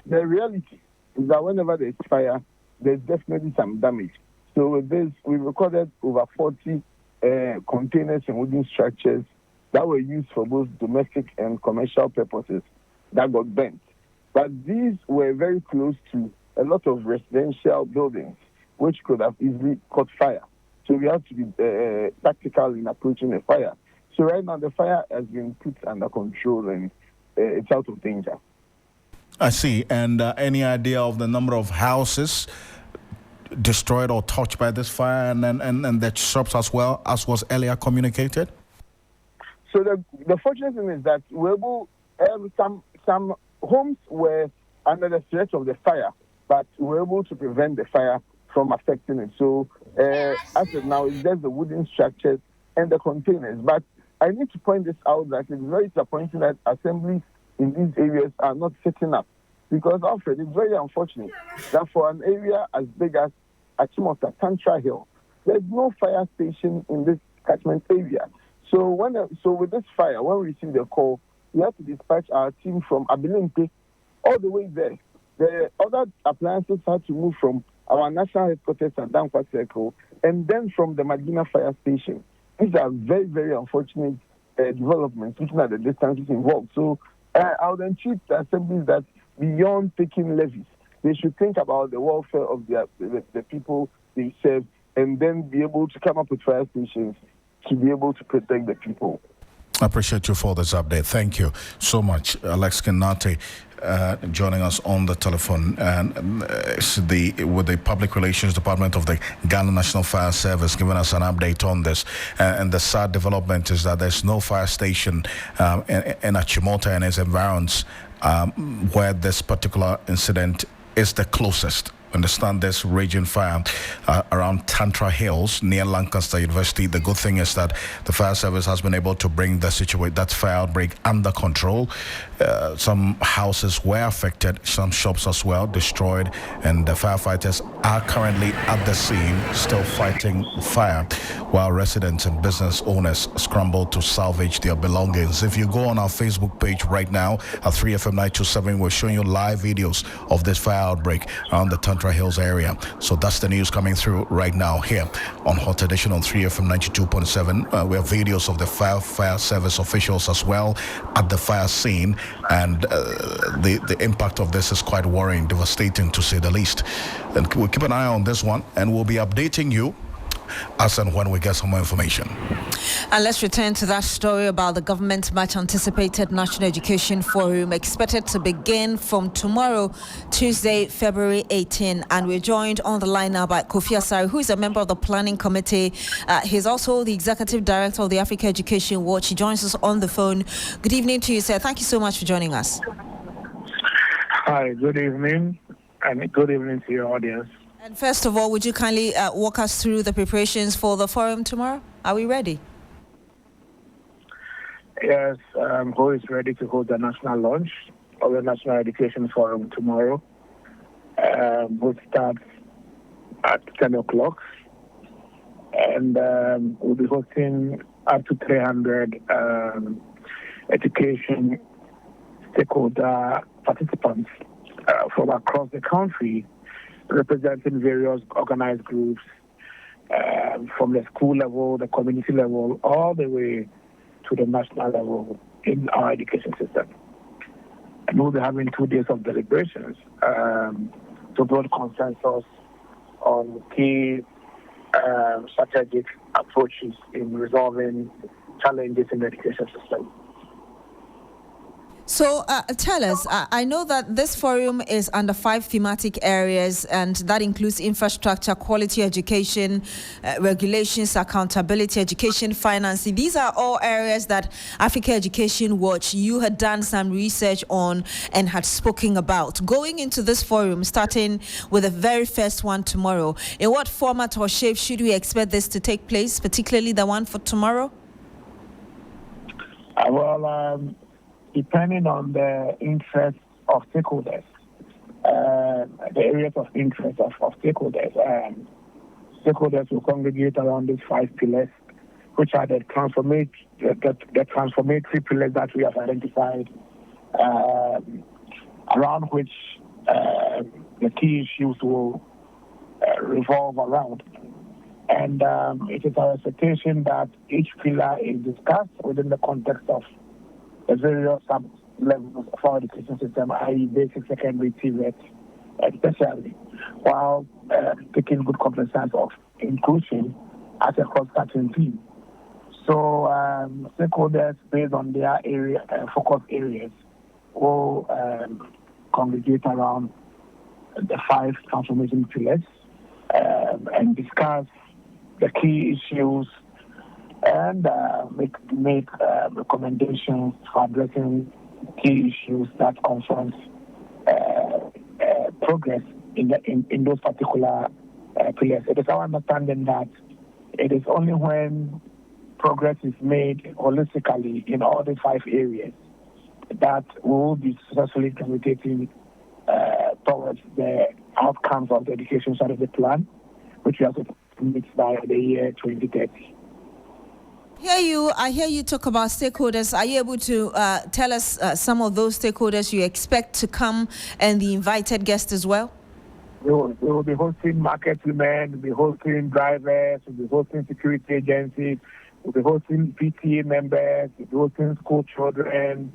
reality is that whenever there's fire, there's definitely some damage. So with this, we recorded over 40 containers and wooden structures that were used for both domestic and commercial purposes that got burnt. But these were very close to a lot of residential buildings, which could have easily caught fire. So we have to be tactical in approaching the fire. So right now the fire has been put under control and it's out of danger. I see. And any idea of the number of houses destroyed or touched by this fire, and the shops as well, as was earlier communicated? So the fortunate thing is that we're able, some homes were under the threat of the fire, but we're able to prevent the fire from affecting it. So as of now, it's just the wooden structures and the containers. But I need to point this out that it's very disappointing that assemblies in these areas are not setting up. Because, Alfred, it's very unfortunate that for an area as big as Achimota, Tantra Hill, there's no fire station in this catchment area. So with this fire, when we received the call, we had to dispatch our team from Abilimpe all the way there. The other appliances had to move from our national headquarters at Dankwa Circle and then from the Magina Fire Station. These are very, very unfortunate developments, looking at the distances involved. So I would entreat the assemblies that beyond taking levies, they should think about the welfare of the people they serve and then be able to come up with fire stations to be able to protect the people. I appreciate you for this update. Thank you so much, Alex Kinati, joining us on the telephone, and with the Public Relations Department of the Ghana National Fire Service, giving us an update on this. And the sad development is that there's no fire station in Achimota and its environs where this particular incident is the closest. Understand this raging fire around Tantra Hills near Lancaster University. The good thing is that the fire service has been able to bring that fire outbreak under control. Some houses were affected, some shops as well destroyed, and the firefighters are currently at the scene still fighting fire, while residents and business owners scramble to salvage their belongings. If you go on our Facebook page right now at 3FM927, we're showing you live videos of this fire outbreak around the Tantra Hills area. So that's the news coming through right now here on Hot Edition on 3FM 92.7. We have videos of the fire service officials as well at the fire scene, and the impact of this is quite worrying, devastating to say the least. And we'll keep an eye on this one, and we'll be updating you as and when we get some more information. And let's return to that story about the government's much anticipated National Education Forum, expected to begin from tomorrow, Tuesday, February 18. And we're joined on the line now by Kofi Asare, who is a member of the planning committee. He's also the executive director of the Africa Education Watch. He joins us on the phone. Good evening to you, sir. Thank you so much for joining us. Hi, good evening, and good evening to your audience. And first of all, would you kindly walk us through the preparations for the forum tomorrow? Are we ready? Yes, WHO is ready to hold the national launch of the National Education Forum tomorrow. Which starts at 10 o'clock. And we'll be hosting up to 300 education stakeholder participants from across the country, representing various organized groups from the school level, the community level, all the way to the national level in our education system. And we'll be having 2 days of deliberations to build consensus on key strategic approaches in resolving challenges in the education system. So tell us, I know that this forum is under 5 thematic areas, and that includes infrastructure, quality education, regulations, accountability, education, financing. These are all areas that Africa Education Watch, you had done some research on and had spoken about. Going into this forum, starting with the very first one tomorrow, in what format or shape should we expect this to take place, particularly the one for tomorrow? Depending on the interests of stakeholders, the areas of interest of stakeholders, stakeholders will congregate around these 5 pillars, which are the transformatory pillars that we have identified, around which the key issues will revolve around. And it is our expectation that each pillar is discussed within the context of the various sub-levels of our education system, i.e. basic, secondary, TVET, especially, while taking good cognizance of inclusion as a cross-cutting theme. So stakeholders, based on their area, focus areas, will congregate around the 5 transformation pillars and discuss the key issues and make recommendations for addressing key issues that confront progress in those particular pillars. It is our understanding that it is only when progress is made holistically in all the 5 areas that we will be successfully gravitating towards the outcomes of the education side of the plan, which we have to meet by the year 2030. I hear you talk about stakeholders. Are you able to tell us some of those stakeholders you expect to come and the invited guests as well? We will be hosting market women, we'll be hosting drivers, we'll be hosting security agencies, we'll be hosting PTA members, we'll be hosting school children,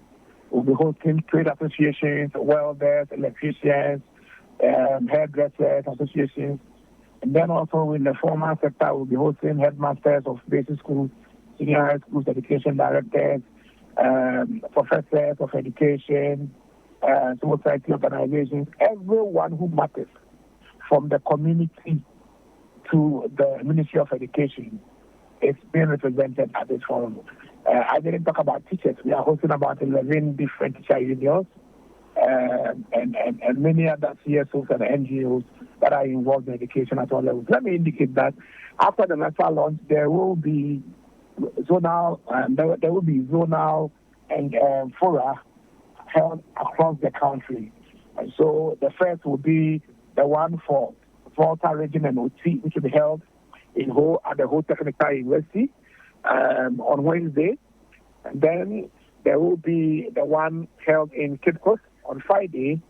we'll be hosting trade associations, welders, electricians, hairdressers associations. And then also in the formal sector, we'll be hosting headmasters of basic schools, senior high schools, education directors, professors of education, civil society organizations, everyone who matters, from the community to the Ministry of Education, is being represented at this forum. I didn't talk about teachers. We are hosting about 11 different teacher unions and many other CSOs and NGOs that are involved in education at all levels. Let me indicate that after the national launch, there will be zonal and fora held across the country. And so the first will be the one for Volta region and OT, which will be held in Ho at the Ho Technical University on Wednesday. And then there will be the one held in Cape Coast on Friday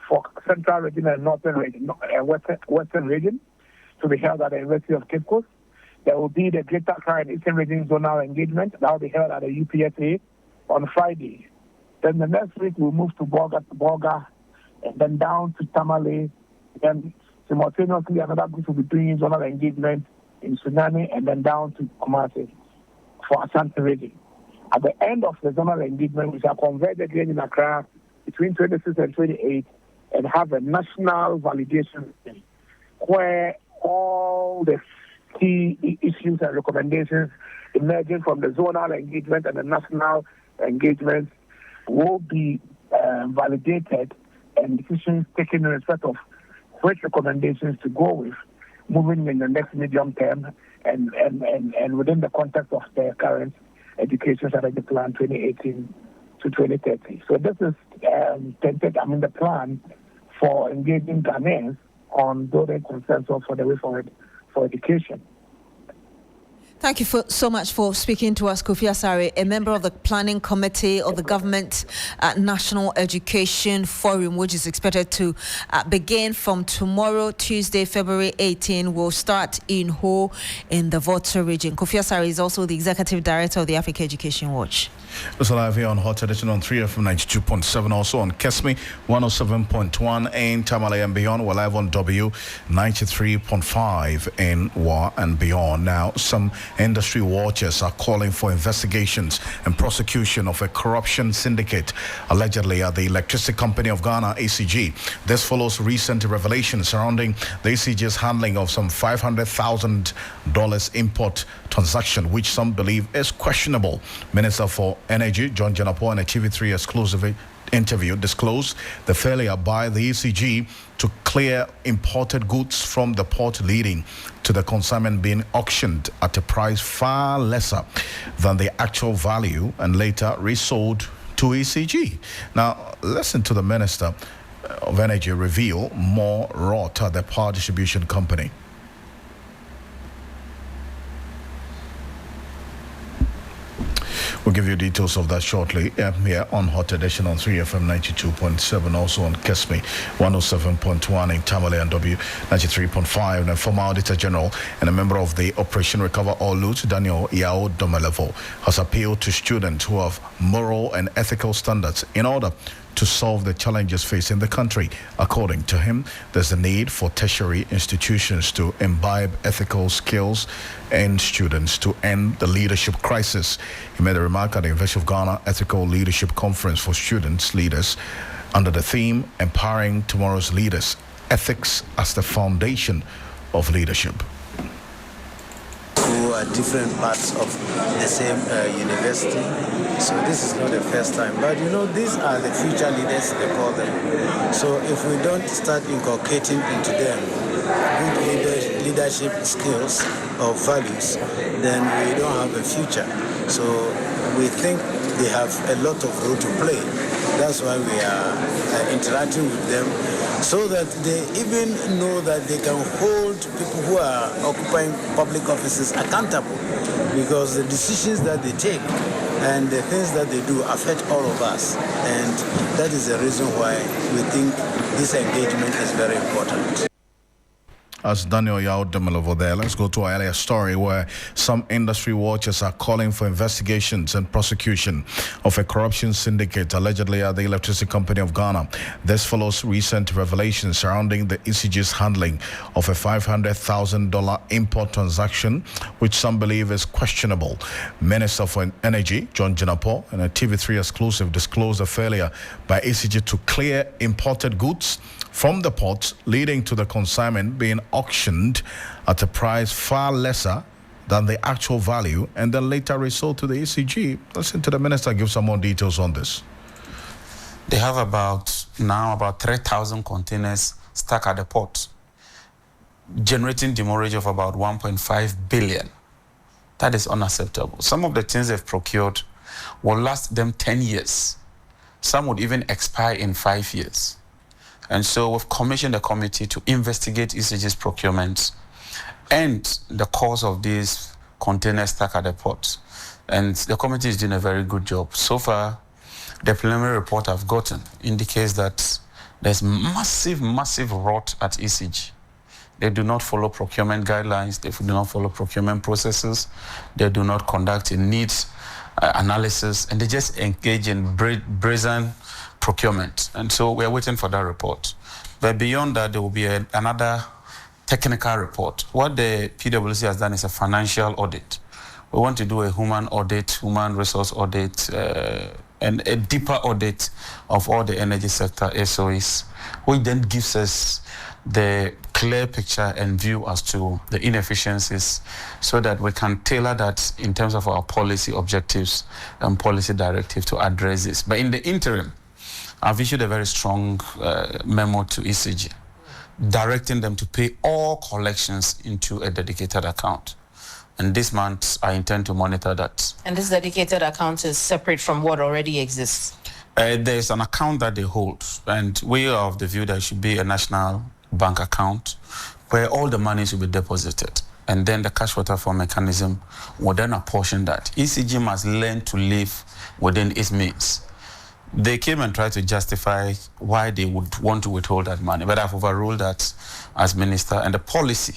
for Central region and Northern region, Western region, to be held at the University of Cape Coast. There will be the Greater Accra and Eastern Region Zonal Engagement that will be held at the UPSA on Friday. Then the next week we'll move to Bolga, and then down to Tamale. Then simultaneously another group will be doing zonal engagement in Tsunami, and then down to Kumasi for Ashanti region. At the end of the zonal engagement, we shall converge again in Accra between 26 and 28 and have a national validation where all the key issues and recommendations emerging from the zonal engagement and the national engagement will be validated and decisions taken in respect of which recommendations to go with moving in the next medium term and within the context of the current education strategy plan 2018 to 2030. So this is the plan for engaging Ghanaians on building consensus for the way forward for education. Thank you so much for speaking to us, Kofi Asare, a member of the Planning Committee of the Government National Education Forum, which is expected to begin from tomorrow, Tuesday, February 18. Will start in Ho in the Volta region. Kofi Asare is also the Executive Director of the Africa Education Watch. It's live here on Hot Edition on 3FM 92.7, also on Kesme 107.1 in Tamale and beyond. We're live on W 93.5 in Wa and beyond. Now, some industry watchers are calling for investigations and prosecution of a corruption syndicate allegedly at the Electricity Company of Ghana, ACG. This follows recent revelations surrounding the ACG's handling of some $500,000 import transaction, which some believe is questionable. Minister for Energy John Janapo in a TV3 exclusive interview disclosed the failure by the ECG to clear imported goods from the port, leading to the consignment being auctioned at a price far lesser than the actual value and later resold to ECG. Now, listen to the Minister of Energy reveal more rot at the power distribution company. We'll give you details of that shortly here on Hot Edition on 3FM 92.7, also on Kesme 107.1 in Tamale and W93.5. And former Auditor General and a member of the Operation Recover All Loot, Daniel Yao Domelevo, has appealed to students who have moral and ethical standards in order to solve the challenges facing the country. According to him, there's a need for tertiary institutions to imbibe ethical skills in students to end the leadership crisis. He made a remark at the University of Ghana Ethical Leadership Conference for Students Leaders under the theme Empowering Tomorrow's Leaders, Ethics as the Foundation of Leadership. Who are different parts of the same university. So this is not the first time. But you know, these are the future leaders, they call them. So if we don't start inculcating into them good leadership skills or values, then we don't have a future. So we think they have a lot of role to play. That's why we are interacting with them, so that they even know that they can hold people who are occupying public offices accountable, because the decisions that they take and the things that they do affect all of us. And that is the reason why we think this engagement is very important. As Daniel Yao Domelevo there, let's go to our earlier story where some industry watchers are calling for investigations and prosecution of a corruption syndicate allegedly at the Electricity Company of Ghana. This follows recent revelations surrounding the ECG's handling of a $500,000 import transaction, which some believe is questionable. Minister for Energy, John Jinapo, in a TV3 exclusive, disclosed a failure by ECG to clear imported goods from the ports, leading to the consignment being auctioned at a price far lesser than the actual value and then later resold to the ECG. Listen to the minister give some more details on this. They have about 3,000 containers stuck at the port, generating demurrage of about 1.5 billion. That is unacceptable. Some of the things they've procured will last them 10 years. Some would even expire in 5 years. And so we've commissioned a committee to investigate ECG's procurements and the cause of these containers stuck at the port. And the committee is doing a very good job. So far, the preliminary report I've gotten indicates that there's massive rot at ECG. They do not follow procurement guidelines. They do not follow procurement processes. They do not conduct a needs analysis, and they just engage in brazen procurement. And so we're waiting for that report. But beyond that, there will be another technical report. What the PwC has done is a financial audit. We want to do a human audit, human resource audit, and a deeper audit of all the energy sector SOEs, which then gives us the clear picture and view as to the inefficiencies, so that we can tailor that in terms of our policy objectives and policy directive to address this. But in the interim, I've issued a very strong memo to ECG, directing them to pay all collections into a dedicated account. And this month, I intend to monitor that. And this dedicated account is separate from what already exists? There's an account that they hold, and we are of the view that it should be a national bank account where all the monies will be deposited. And then the cash waterfall mechanism will then apportion that. ECG must learn to live within its means. They came and tried to justify why they would want to withhold that money, but I've overruled that as minister. And the policy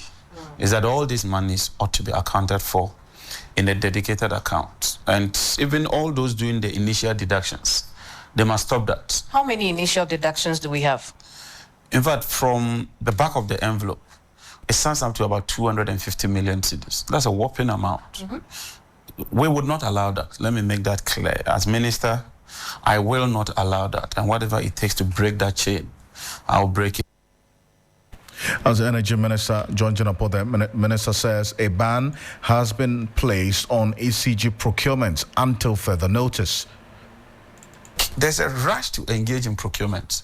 is that all these monies ought to be accounted for in a dedicated account. And even all those doing the initial deductions, they must stop that. How many initial deductions do we have? In fact, from the back of the envelope, it sums up to about 250 million cedis. That's a whopping amount. We would not allow that. Let me make that clear. As minister, I will not allow that. And whatever it takes to break that chain, I'll break it. As the Energy Minister, John Jinapo, the Minister says a ban has been placed on ECG procurements until further notice. There's a rush to engage in procurement.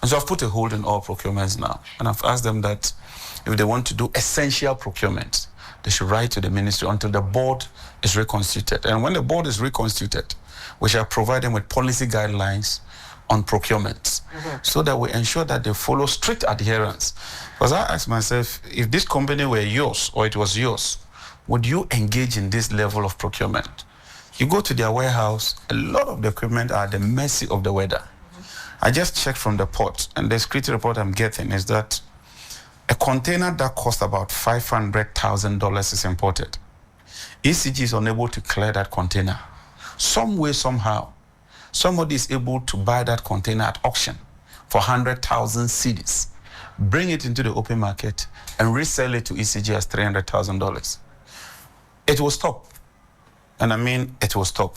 And so I've put a hold on all procurements now. And I've asked them that if they want to do essential procurement, they should write to the ministry until the board is reconstituted. And when the board is reconstituted, we shall provide them with policy guidelines on procurement, so that we ensure that they follow strict adherence. Because I asked myself, if this company were yours or it was yours, would you engage in this level of procurement? You go to their warehouse, a lot of the equipment are at the mercy of the weather. I just checked from the port, and the security report I'm getting is that a container that costs about $500,000 is imported. ECG is unable to clear that container. Some way, somehow, somebody is able to buy that container at auction for 100,000 cedis, bring it into the open market, and resell it to ECG as $300,000. It will stop. And I mean, it will stop.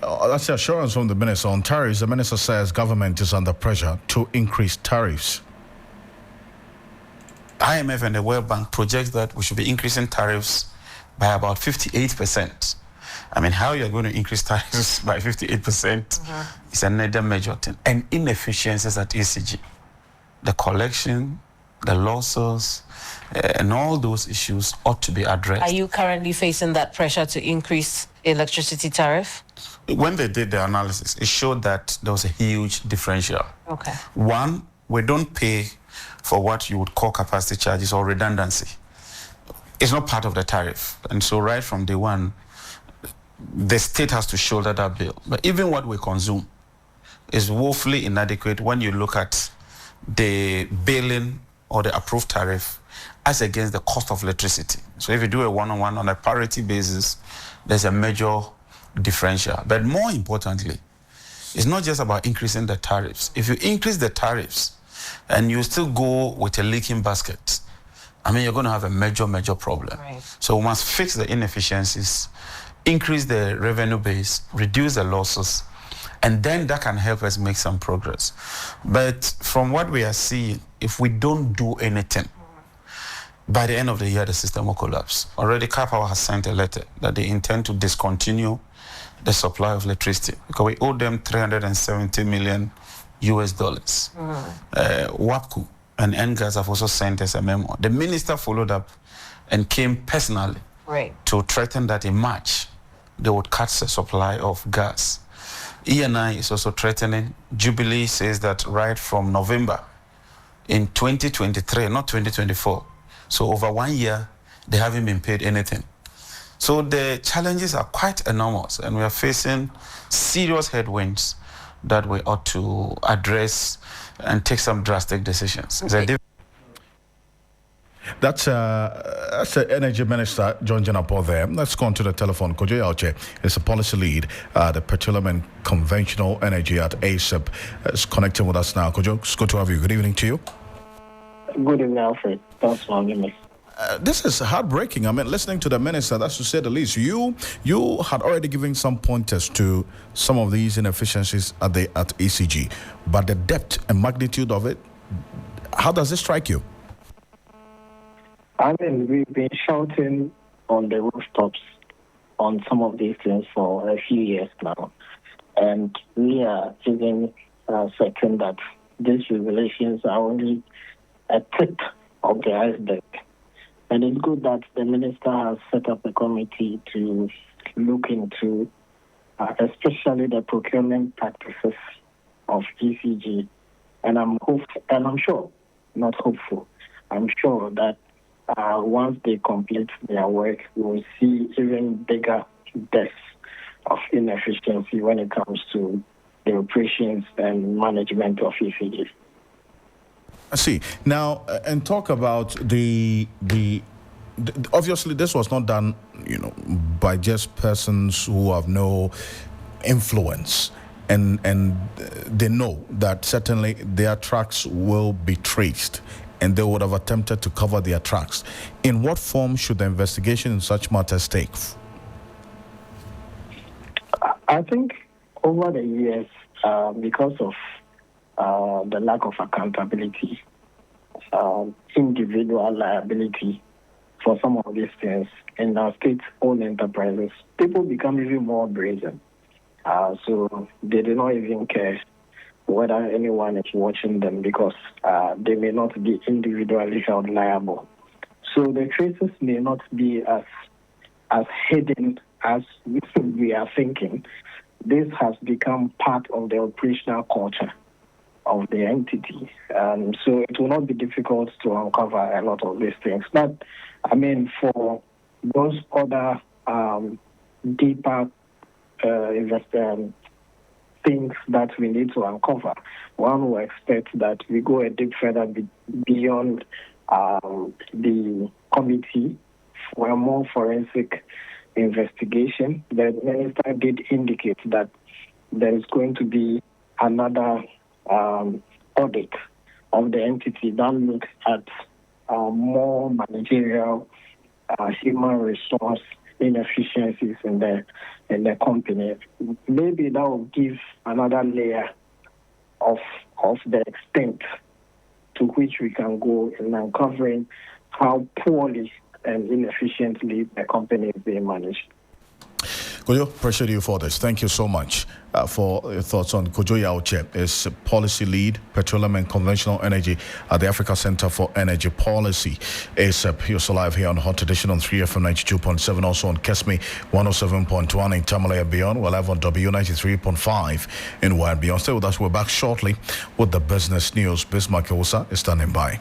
That's the assurance from the minister on tariffs. The minister says government is under pressure to increase tariffs. IMF and the World Bank project that we should be increasing tariffs by about 58%. I mean, how you're going to increase tariffs by 58% is another major thing. And inefficiencies at ECG. The collection, the losses, and all those issues ought to be addressed. Are you currently facing that pressure to increase electricity tariff? When they did the analysis, it showed that there was a huge differential. Okay. One, we don't pay for what you would call capacity charges or redundancy. It's not part of the tariff. And so right from day one, the state has to shoulder that bill. But even what we consume is woefully inadequate when you look at the billing or the approved tariff as against the cost of electricity. So if you do a one-on-one on a parity basis, there's a major differential. But more importantly, it's not just about increasing the tariffs. If you increase the tariffs and you still go with a leaking basket, I mean, you're going to have a major, major problem. Right. So we must fix the inefficiencies, increase the revenue base, reduce the losses, and then that can help us make some progress. But from what we are seeing, if we don't do anything, by the end of the year, the system will collapse. Already, Power has sent a letter that they intend to discontinue the supply of electricity because we owe them $370 million. WAPCO and NGAS have also sent us a memo. The minister followed up and came personally to threaten that in March they would cut the supply of gas. ENI is also threatening. Jubilee says that right from November in 2023, not 2024, so over 1 year, they haven't been paid anything. So the challenges are quite enormous, and we are facing serious headwinds that we ought to address and take some drastic decisions. Okay. That's the Energy Minister, John Janapo there. Let's go on to the telephone. Kojo Yauche is a policy lead at the Petroleum and Conventional Energy at ASEP. Is connecting with us now. Kojo, it's good to have you. Good evening to you. Good evening, Alfred. Thanks for having me. This is heartbreaking. I mean, listening to the minister, that's to say the least. You had already given some pointers to some of these inefficiencies at ECG, but the depth and magnitude of it, how does it strike you? I mean, we've been shouting on the rooftops on some of these things for a few years now, and we are even certain that these revelations are only a tip of the iceberg. And it's good that the minister has set up a committee to look into especially the procurement practices of ECG. And I'm sure, not hopeful, I'm sure that once they complete their work, we will see even bigger depths of inefficiency when it comes to the operations and management of ECG. I see. Now, and talk about the obviously this was not done, by just persons who have no influence, and they know that certainly their tracks will be traced, and they would have attempted to cover their tracks. In what form should the investigation in such matters take? I think over the years, because of the lack of accountability, individual liability for some of these things in our state-owned enterprises, people become even more brazen. So they do not even care whether anyone is watching them because they may not be individually held liable. So the traces may not be as hidden as we are thinking. This has become part of the operational culture of the entity. So it will not be difficult to uncover a lot of these things. But, I mean, for those other deeper things that we need to uncover. One will expect that we go a bit further beyond the committee for a more forensic investigation. The minister did indicate that there is going to be another audit of the entity that looks at more managerial human resource inefficiencies in the company. Maybe that will give another layer of the extent to which we can go in uncovering how poorly and inefficiently the company is being managed. Kojo, appreciate you for this. Thank you so much for your thoughts on Kojo Yauche, is policy lead, petroleum and conventional energy at the Africa Center for Energy Policy. ASAP, you're live here on Hot Edition on 3FM 92.7, also on Kesme 107.1 in Tamale and beyond. We're live on W93.5 in Wide Beyond. Stay with us. We're back shortly with the business news. Bismarck Osa is standing by.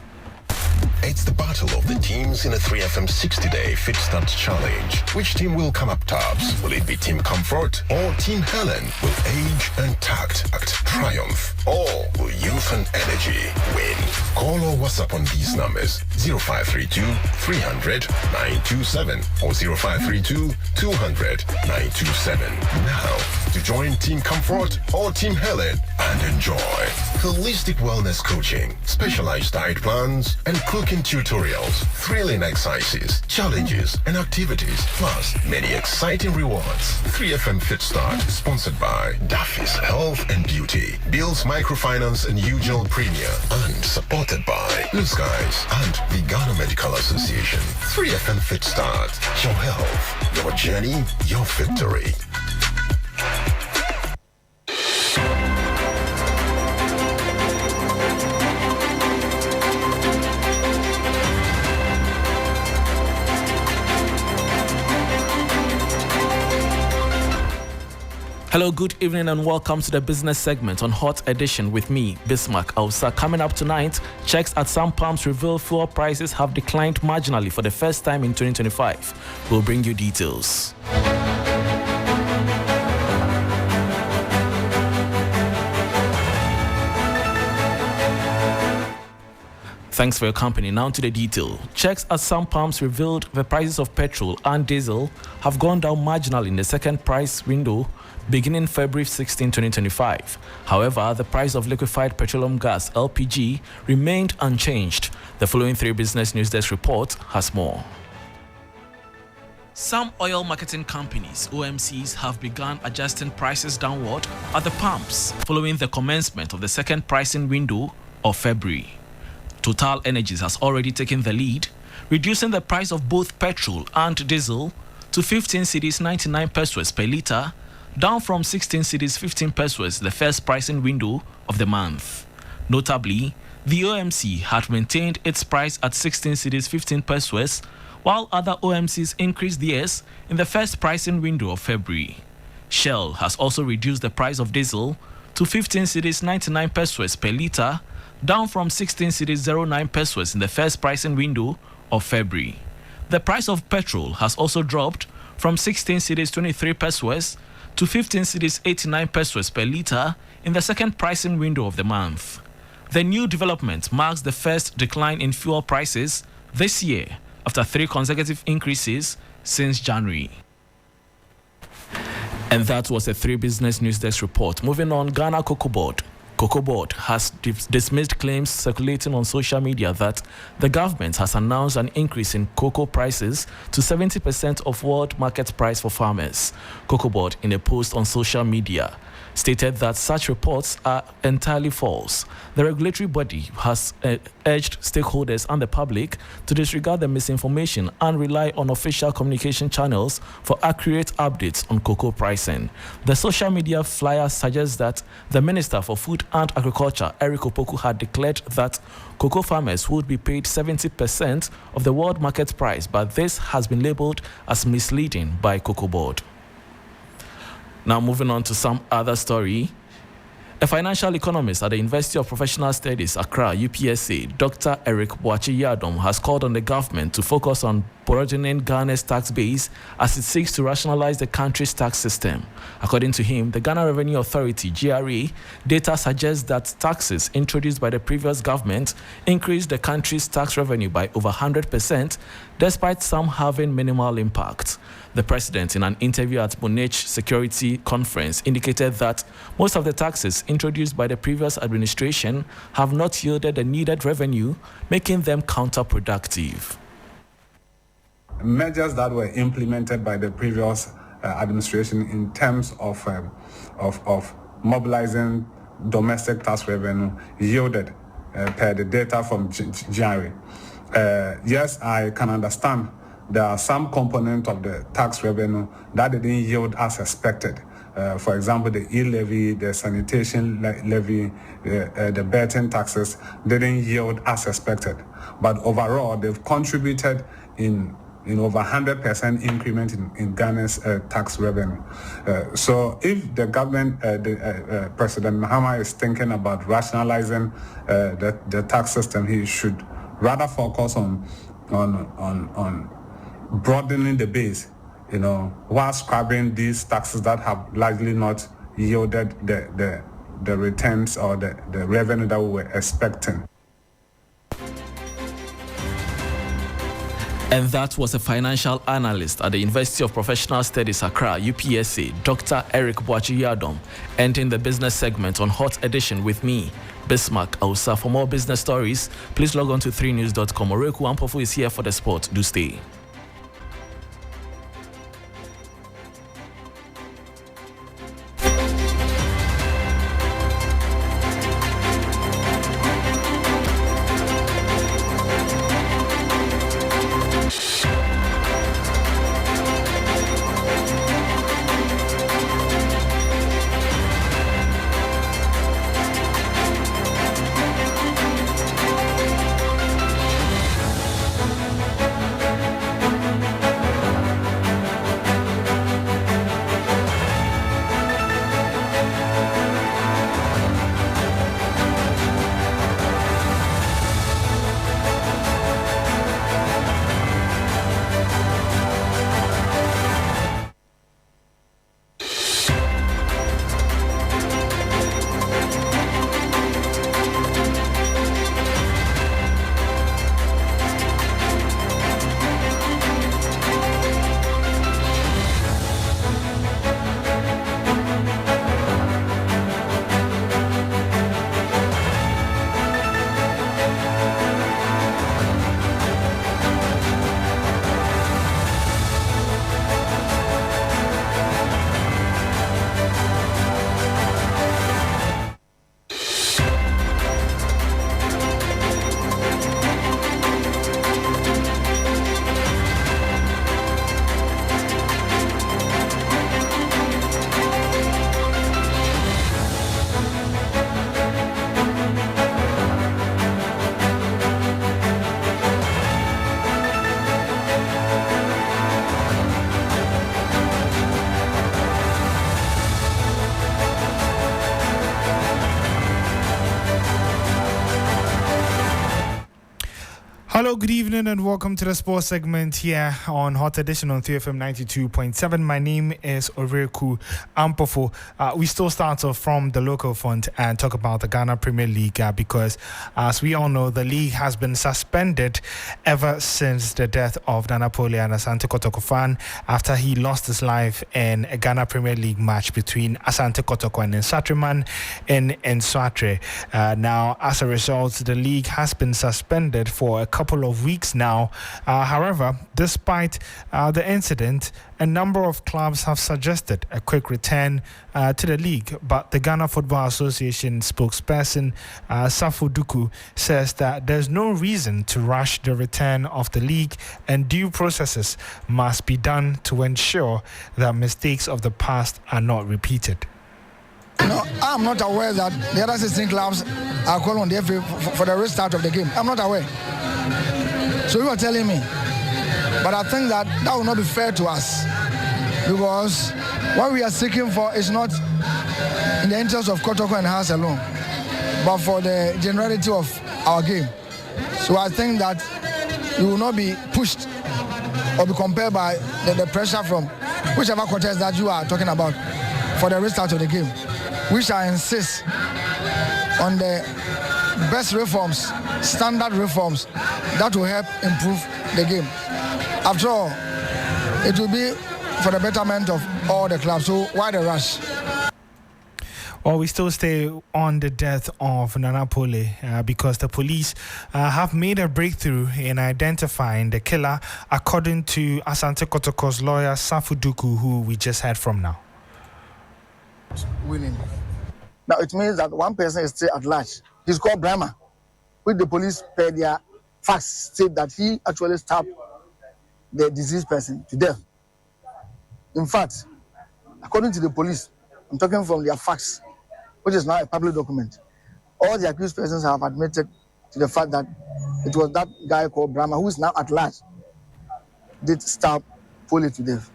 It's the battle of the teams in a 3FM 60-day Fit Start Challenge. Which team will come up tops? Will it be Team Comfort or Team Helen? Will age and tact triumph? Or will youth and energy win? Call or WhatsApp on these numbers: 0532 300 927 or 0532 200 927. Now, to join Team Comfort or Team Helen and enjoy holistic wellness coaching, specialized diet plans, and cooking tutorials, thrilling exercises, challenges, and activities, plus many exciting rewards. 3FM Fit Start, sponsored by Daffy's Health and Beauty, Bill's Microfinance and UGL Premier, and supported by Blue Skies and the Ghana Medical Association. 3FM Fit Start, your health, your journey, your victory. Hello, good evening and welcome to the business segment on Hot Edition with me, Bismarck Osa. Coming up tonight, checks at some pumps reveal fuel prices have declined marginally for the first time in 2025. We'll bring you details. Thanks for your company. Now to the detail. Checks at some pumps revealed the prices of petrol and diesel have gone down marginally in the second price window beginning February 16, 2025. However, the price of liquefied petroleum gas, LPG, remained unchanged. The following 3 Business News Desk report has more. Some oil marketing companies, OMCs, have begun adjusting prices downward at the pumps following the commencement of the second pricing window of February. Total Energies has already taken the lead, reducing the price of both petrol and diesel to 15 cedis 99 pesos per litre, down from 16 cedis 15 pesos the first pricing window of the month. Notably, the OMC had maintained its price at 16 cedis 15 pesos, while other OMCs increased theirs in the first pricing window of February. Shell has also reduced the price of diesel to 15 cedis 99 pesos per litre, down from 16 cedis 09 pesos in the first pricing window of February. The price of petrol has also dropped from 16 cedis 23 pesos to 15 cedis 89 pesos per litre in the second pricing window of the month. The new development marks the first decline in fuel prices this year after 3 consecutive increases since January. And that was a 3 Business News Desk report. Moving on, Ghana Cocoa Board. Cocoa Board has dismissed claims circulating on social media that the government has announced an increase in cocoa prices to 70% of world market price for farmers. Cocoa Board, in a post on social media, stated that such reports are entirely false. The regulatory body has urged stakeholders and the public to disregard the misinformation and rely on official communication channels for accurate updates on cocoa pricing. The social media flyer suggests that the Minister for Food and Agriculture, Eric Opoku, had declared that cocoa farmers would be paid 70% of the world market price, but this has been labeled as misleading by Cocoa Board. Now moving on to some other story. A financial economist at the University of Professional Studies, Accra, UPSA, Dr. Eric Boakye-Yadom, has called on the government to focus on broadening Ghana's tax base as it seeks to rationalize the country's tax system. According to him, the Ghana Revenue Authority, GRA, data suggests that taxes introduced by the previous government increased the country's tax revenue by over 100%, despite some having minimal impact. The president, in an interview at Munich Security Conference, indicated that most of the taxes introduced by the previous administration have not yielded the needed revenue, making them counterproductive. Measures that were implemented by the previous administration in terms of mobilizing domestic tax revenue yielded per the data from GRA. Yes, I can understand there are some component of the tax revenue that didn't yield as expected. For example, the e-levy, the sanitation levy, the betting taxes didn't yield as expected. But overall, they've contributed in over 100% increment in Ghana's tax revenue. So if the government, President Mahama is thinking about rationalizing the tax system, he should rather focus on broadening the base, while scrapping these taxes that have largely not yielded the returns or the revenue that we were expecting. And that was a financial analyst at the University of Professional Studies, Accra, UPSA, Dr. Eric Boakye-Yadom, ending the business segment on Hot Edition with me, Bismarck Ausa. For more business stories, please log on to 3news.com. Oreku Ampofo is here for the sport. Do stay. Hello, good evening, and welcome to the sports segment here on Hot Edition on 3FM 92.7. My name is Oreku Ampofo. We still start off from the local front and talk about the Ghana Premier League because, as we all know, the league has been suspended ever since the death of Nana Pole and Asante Kotoko fan after he lost his life in a Ghana Premier League match between Asante Kotoko and Nsatreman in Nsatre. Now, as a result, the league has been suspended for a couple of weeks now. However, despite the incident, a number of clubs have suggested a quick return to the league, but the Ghana Football Association spokesperson Safo Duku says that there's no reason to rush the return of the league and due processes must be done to ensure that mistakes of the past are not repeated. No, I'm not aware that the other 16 clubs are calling on the FA for the restart of the game. I'm not aware. So you are telling me. But I think that will not be fair to us. because what we are seeking for is not in the interest of Kotoko and Hearts alone, but for the generality of our game. So I think that we will not be pushed or be compelled by the pressure from whichever contest that you are talking about for the restart of the game. We shall insist on the best reforms, standard reforms that will help improve the game. After all, it will be for the betterment of all the clubs. So why the rush? Well, we still stay on the death of Nana Pole because the police have made a breakthrough in identifying the killer, according to Asante Kotoko's lawyer, Safu Duku, who we just heard from now. Winning. Now, it means that one person is still at large. He's called Brahma, which the police, per their facts, state that he actually stabbed the deceased person to death. In fact, according to the police, I'm talking from their facts, which is now a public document, all the accused persons have admitted to the fact that it was that guy called Brahma, who is now at large, did stab Pole to death.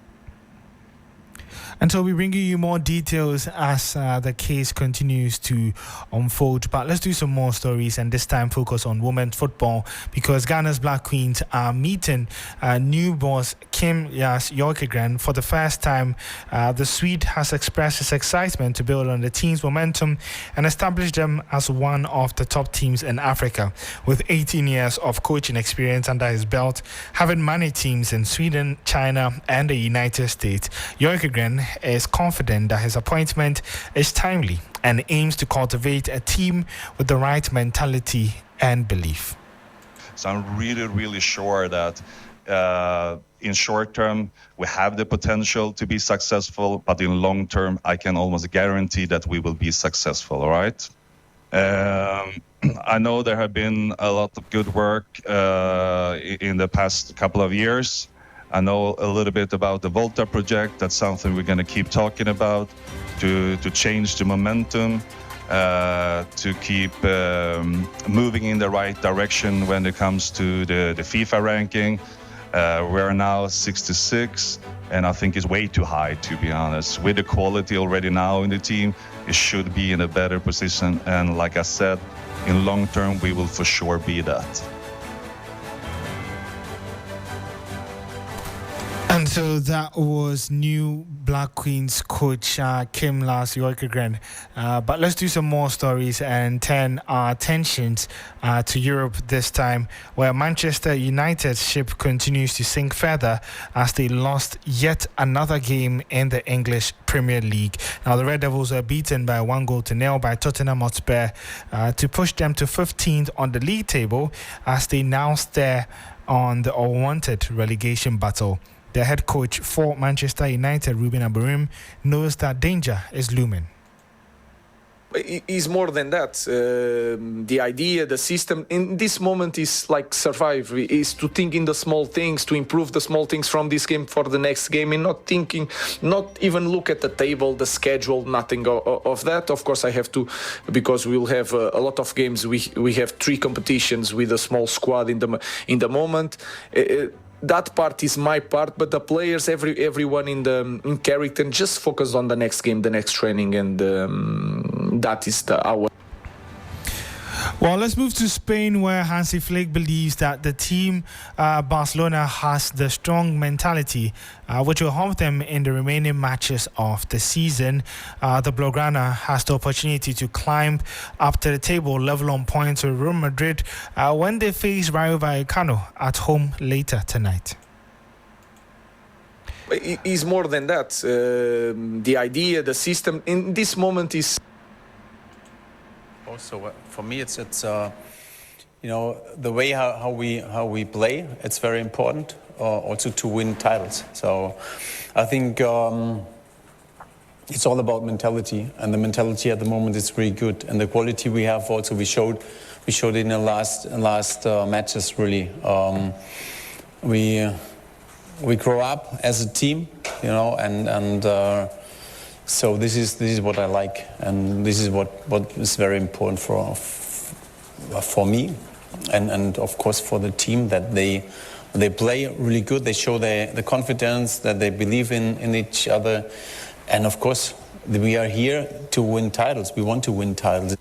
And so we're bringing you more details as the case continues to unfold. But let's do some more stories, and this time focus on women's football, because Ghana's Black Queens are meeting new boss Kim Jørgensen for the first time. The Swede has expressed his excitement to build on the team's momentum and establish them as one of the top teams in Africa. With 18 years of coaching experience under his belt, having managed teams in Sweden, China, and the United States, Jørgensen is confident that his appointment is timely and aims to cultivate a team with the right mentality and belief. So I'm really sure that in short term we have the potential to be successful, but in long term I can almost guarantee that we will be successful. All right. I know there have been a lot of good work in the past couple of years. I know a little bit about the Volta project. That's something we're going to keep talking about to change the momentum, to keep moving in the right direction when it comes to the FIFA ranking. We're now 66, and I think it's way too high, to be honest. With the quality already now in the team, it should be in a better position. And like I said, in long term, we will for sure be that. And so that was new Black Queens coach Kim Jørgensen. But let's do some more stories and turn our attentions to Europe this time, where Manchester United's ship continues to sink further as they lost yet another game in the English Premier League. Now, the Red Devils were beaten by 1-0 by Tottenham Hotspur to push them to 15th on the league table as they now stare on the unwanted relegation battle. The head coach for Manchester United, Ruben Amorim, knows that danger is looming. It's more than that. The idea, the system in this moment is like survive, is to think in the small things, to improve the small things from this game for the next game, and not even look at the table, the schedule, nothing of that. Of course, I have to, because we'll have a lot of games. We have 3 competitions with a small squad in the moment. That part is my part, but the players, everyone in Carrington, just focus on the next game, the next training, and that is our. Well, let's move to Spain, where Hansi Flick believes that the team, Barcelona, has the strong mentality which will help them in the remaining matches of the season. The Blaugrana has the opportunity to climb up to the table, level on points with Real Madrid when they face Rayo Vallecano at home later tonight. It's more than that. The idea, the system in this moment is. Also, for me, it's the way how we play. It's very important also to win titles. So I think it's all about mentality, and the mentality at the moment is really good. And the quality we have also we showed in the last matches really. We grow up as a team, and. So this is what I like, and this is what is very important for me, and of course for the team, that they They play really good. They show the confidence that they believe in each other. And of course, we are here to win titles. We want to win titles.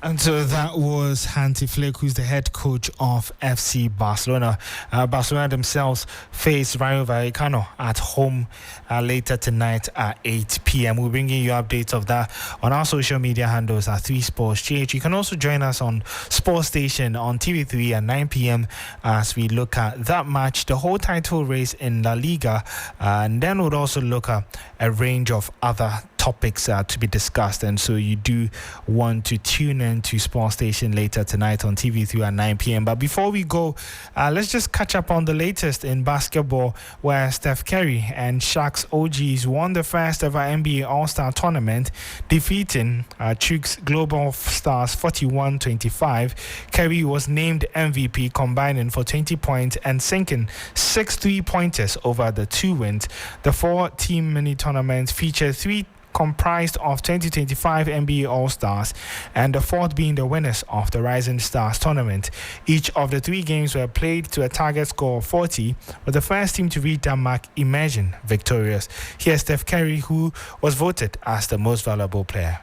And so that was Hansi Flick, who's the head coach of FC Barcelona. Barcelona themselves face Rayo Vallecano at home later tonight at 8 p.m. We're bringing you updates of that on our social media handles at 3 Sports GH. You can also join us on Sports Station on TV3 at 9 p.m. as we look at that match, the whole title race in La Liga, and then we'll also look at a range of other topics to be discussed. And so you do want to tune in to Sports Station later tonight on TV3 at 9 p.m. But before we go, let's just catch up on the latest in basketball, where Steph Curry and Shaq's OGs won the first ever NBA All-Star Tournament, defeating Chuck's Global Stars 41-25. Curry was named MVP, combining for 20 points and sinking 6 3-pointers over the 2 wins. The 4-team mini-tournament featured 3 comprised of 2025 NBA All-Stars, and the 4th being the winners of the Rising Stars tournament. Each of the 3 games were played to a target score of 40, with the first team to reach that mark emerging victorious. Here's Steph Curry, who was voted as the most valuable player.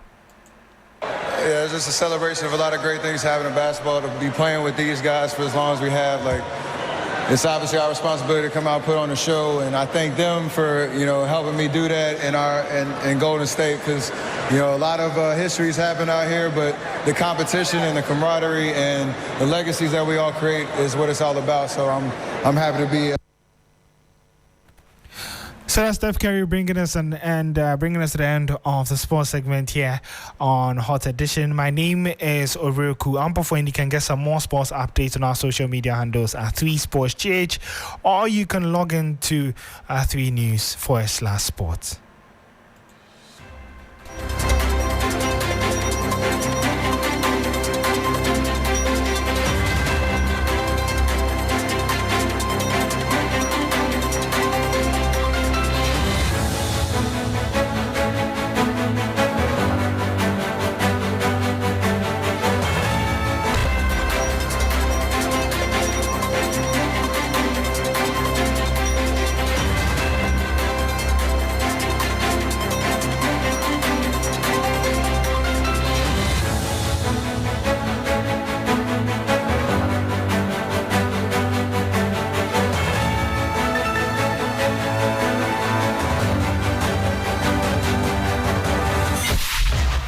Yeah, it's just a celebration of a lot of great things happening in basketball. To be playing with these guys for as long as we have, it's obviously our responsibility to come out and put on a show, and I thank them for helping me do that in Golden State, because a lot of histories happen out here, but the competition and the camaraderie and the legacies that we all create is what it's all about. So I'm happy to be. So that's Steph Curry bringing us to the end of the sports segment here on Hot Edition. My name is Oreku Ampofo, and you can get some more sports updates on our social media handles at 3 Sports GH, or you can log into 3 News/sports.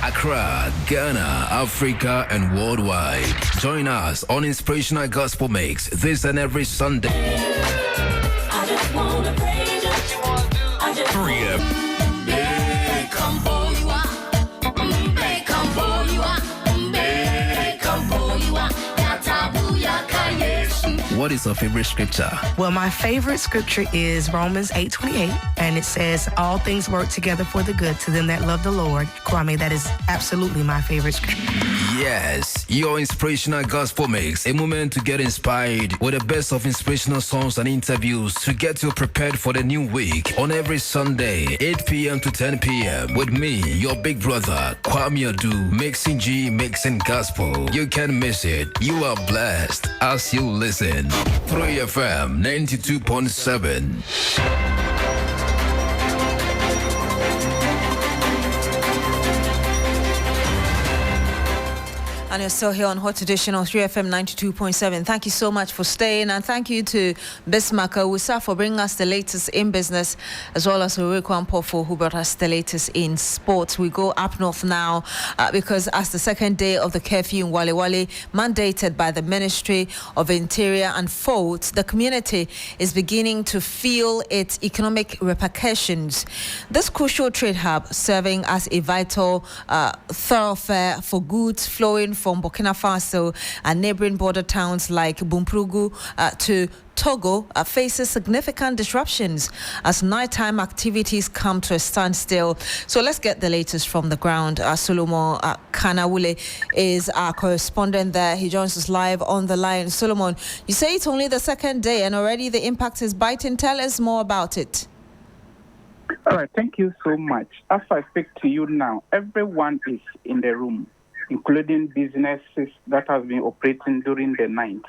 Accra, Ghana, Africa, and worldwide. Join us on Inspirational Gospel Mix this and every Sunday. 3 What is your favorite scripture? Well, my favorite scripture is Romans 8:28, and it says, all things work together for the good to them that love the Lord. Kwame, that is absolutely my favorite scripture. Yes, your Inspirational Gospel Mix, a moment to get inspired with the best of inspirational songs and interviews to get you prepared for the new week on every Sunday, 8 p.m. to 10 p.m. with me, your big brother, Kwame Adu, mixing G, mixing gospel. You can't miss it. You are blessed as you listen. 3FM 92.7. And you're still here on Hot Edition on 3FM 92.7. Thank you so much for staying, and thank you to Bismarck Awusa for bringing us the latest in business, as well as Oreku Ampofo, who brought us the latest in sports. We go up north now because as the second day of the curfew in Wale Wale, mandated by the Ministry of Interior and Folds, the community is beginning to feel its economic repercussions. This crucial trade hub, serving as a vital thoroughfare for goods flowing from Burkina Faso and neighboring border towns like Bumprugu to Togo, faces significant disruptions as nighttime activities come to a standstill. So let's get the latest from the ground. Solomon Kanawule is our correspondent there. He joins us live on the line. Solomon, you say it's only the second day and already the impact is biting. Tell us more about it. All right, thank you so much. As I speak to you now, everyone is in the room, including businesses that have been operating during the night.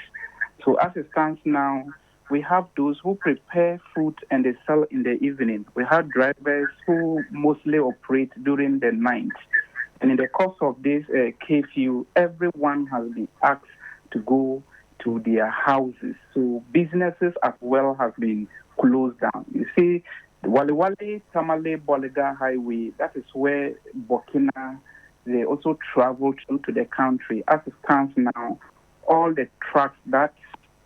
So as it stands now, we have those who prepare food and they sell in the evening. We have drivers who mostly operate during the night. And in the course of this curfew, everyone has been asked to go to their houses. So businesses as well have been closed down. You see, the Wale Tamale Bolega Highway, that is where Burkina, they also travel to the country. As it stands now, all the trucks that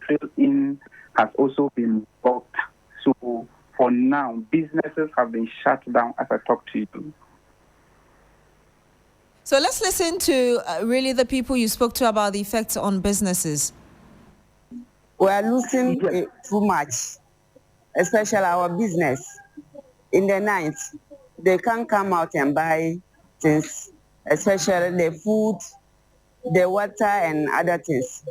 trail in has also been blocked. So for now, businesses have been shut down as I talk to you. So let's listen to really the people you spoke to about the effects on businesses. We are losing too much, especially our business. In the night, they can't come out and buy things, especially the food, the water, and other things.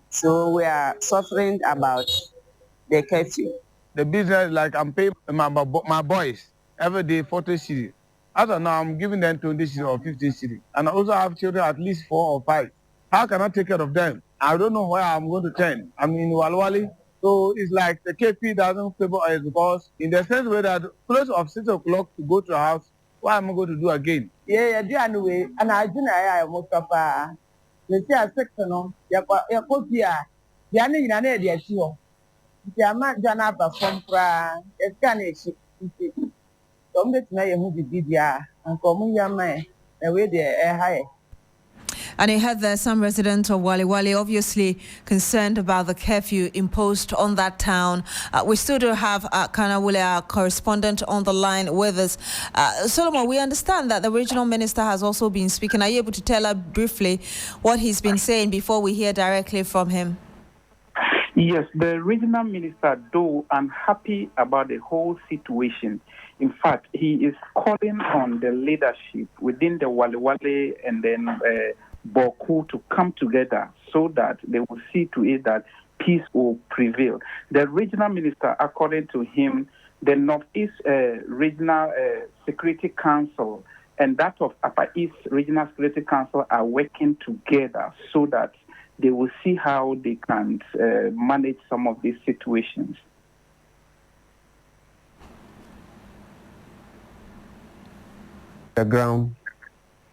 So we are suffering about the curfew. The business, like I'm paying my boys every day 40 cedi. As of now, I'm giving them 20 cedi or 50 cedi. And I also have children, at least 4 or 5. How can I take care of them? I don't know where I'm going to turn. I'm in Walwali. So it's like the KP doesn't favor us because in the sense where that close of 6 o'clock to go to a house, what am I going to do again? Yeah, anyway. And I do not have most of the section on your copia. The only in an area, sure. The amount done up from a Spanish. Some bit may who did ya and come your man away there high. And I heard there some residents of Wale obviously concerned about the curfew imposed on that town. We still do have Kanawule, our correspondent, on the line with us. Solomon, we understand that the regional minister has also been speaking. Are you able to tell us briefly what he's been saying before we hear directly from him? Yes, the regional minister, though unhappy about the whole situation, in fact, he is calling on the leadership within the Wale and then Boku to come together so that they will see to it that peace will prevail. The regional minister, according to him, the Northeast Regional Security Council and that of Upper East Regional Security Council are working together so that they will see how they can manage some of these situations. The ground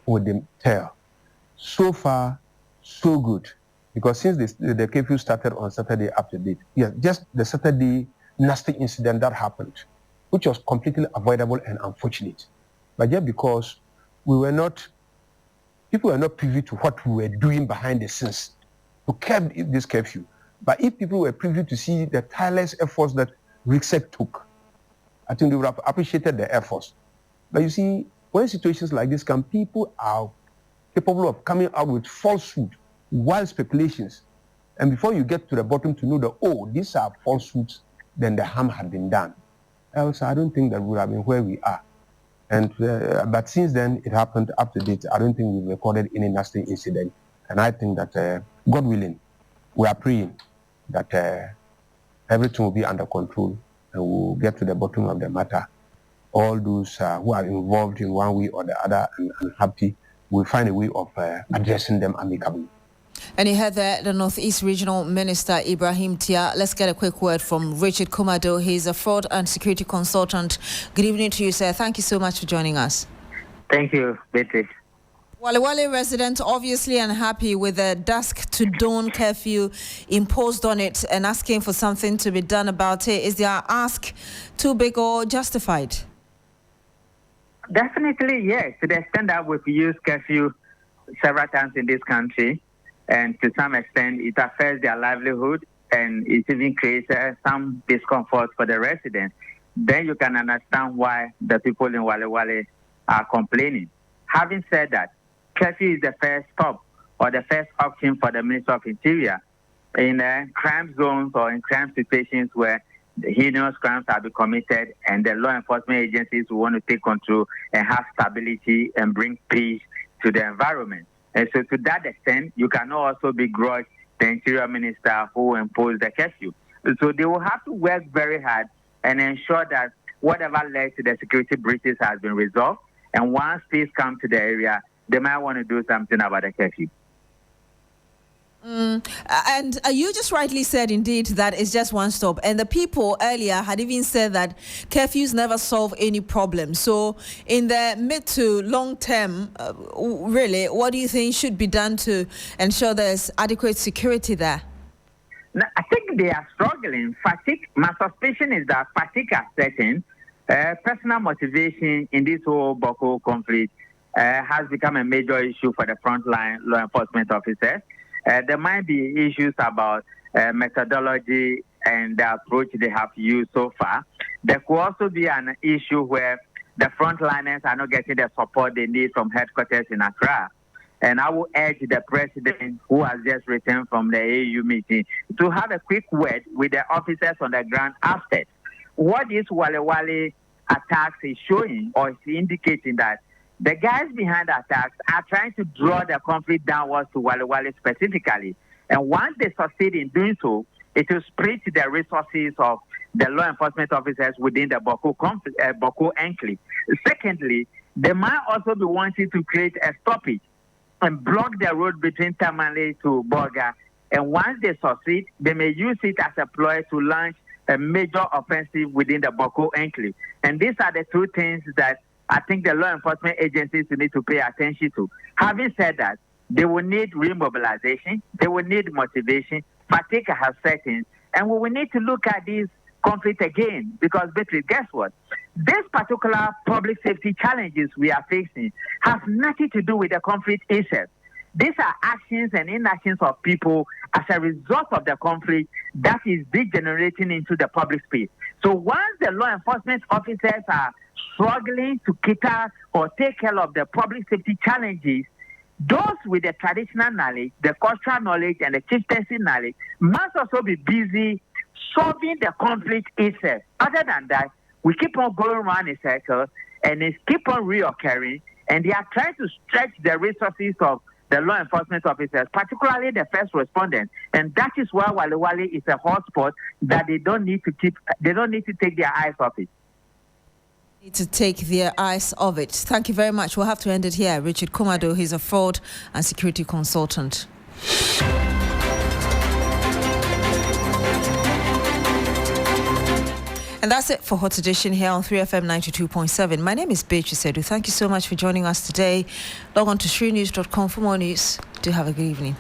with the tail. So far, so good. Because since the curfew started on Saturday up to date, yes, just the Saturday nasty incident that happened, which was completely avoidable and unfortunate. But just because people were not privy to what we were doing behind the scenes to curb this curfew. But if people were privy to see the tireless efforts that RICSEC took, I think they would have appreciated the efforts. But you see, when situations like this come, people are capable of coming out with falsehood, wild speculations. And before you get to the bottom to know that, these are falsehoods, then the harm had been done. Else, I don't think that we would have been where we are. And but since then, it happened up to date. I don't think we've recorded any nasty incident. And I think that, God willing, we are praying that everything will be under control and we'll get to the bottom of the matter. All those who are involved in one way or the other and unhappy, we'll find a way of addressing them amicably. And you heard that the Northeast Regional Minister, Ibrahim Tia. Let's get a quick word from Richard Kumado. He's a fraud and security consultant. Good evening to you, sir. Thank you so much for joining us. Thank you, Beatrice. Wale residents obviously unhappy with the dusk to dawn curfew imposed on it and asking for something to be done about it. Is their ask too big or justified? Definitely, yes. To the extent that we've used curfew several times in this country, and to some extent it affects their livelihood and it even creates some discomfort for the residents, then you can understand why the people in Wale are complaining. Having said that, curfew is the first stop or the first option for the Minister of Interior in crime zones or in crime situations where the heinous crimes have been committed and the law enforcement agencies will want to take control and have stability and bring peace to the environment. And so to that extent, you cannot also begrudge the Interior Minister who imposed the curfew. So they will have to work very hard and ensure that whatever led to the security breaches has been resolved. And once peace comes to the area, they might want to do something about the curfew. And you just rightly said, indeed, that it's just one stop. And the people earlier had even said that curfews never solve any problem. So in the mid to long term, really, what do you think should be done to ensure there's adequate security there? Now, I think they are struggling. Fatigue, my suspicion is that fatigue is setting. Personal motivation in this whole Boko conflict has become a major issue for the frontline law enforcement officers. There might be issues about methodology and the approach they have used so far. There could also be an issue where the frontliners are not getting the support they need from headquarters in Accra. And I will urge the president, who has just returned from the AU meeting, to have a quick word with the officers on the ground after. What this Wale attacks is showing, or is indicating, that the guys behind the attacks are trying to draw the conflict downwards to Wale specifically. And once they succeed in doing so, it will split the resources of the law enforcement officers within the Boko enclave. Secondly, they might also be wanting to create a stoppage and block the road between Tamale to Bolga. And once they succeed, they may use it as a ploy to launch a major offensive within the Boko enclave. And these are the two things that I think the law enforcement agencies need to pay attention to. Having said that, they will need remobilization, they will need motivation, fatigue has set in, and we will need to look at this conflict again, because Beatrice, guess what? This particular public safety challenges we are facing have nothing to do with the conflict itself. These are actions and inactions of people as a result of the conflict that is degenerating into the public space. So once the law enforcement officers are struggling to cater or take care of the public safety challenges, those with the traditional knowledge, the cultural knowledge, and the chieftaincy knowledge must also be busy solving the conflict itself. Other than that, we keep on going around in circles, and it keep on reoccurring, and they are trying to stretch the resources of the law enforcement officers, particularly the first responders, and that is why Wale is a hotspot that they don't need to take their eyes off it. Need to take their eyes off it. Thank you very much. We'll have to end it here. Richard Kumado, he's a fraud and security consultant. And that's it for Hot Edition here on 3FM 92.7. My name is Beatrice Adu. Thank you so much for joining us today. Log on to shrenews.com for more news. Do have a good evening.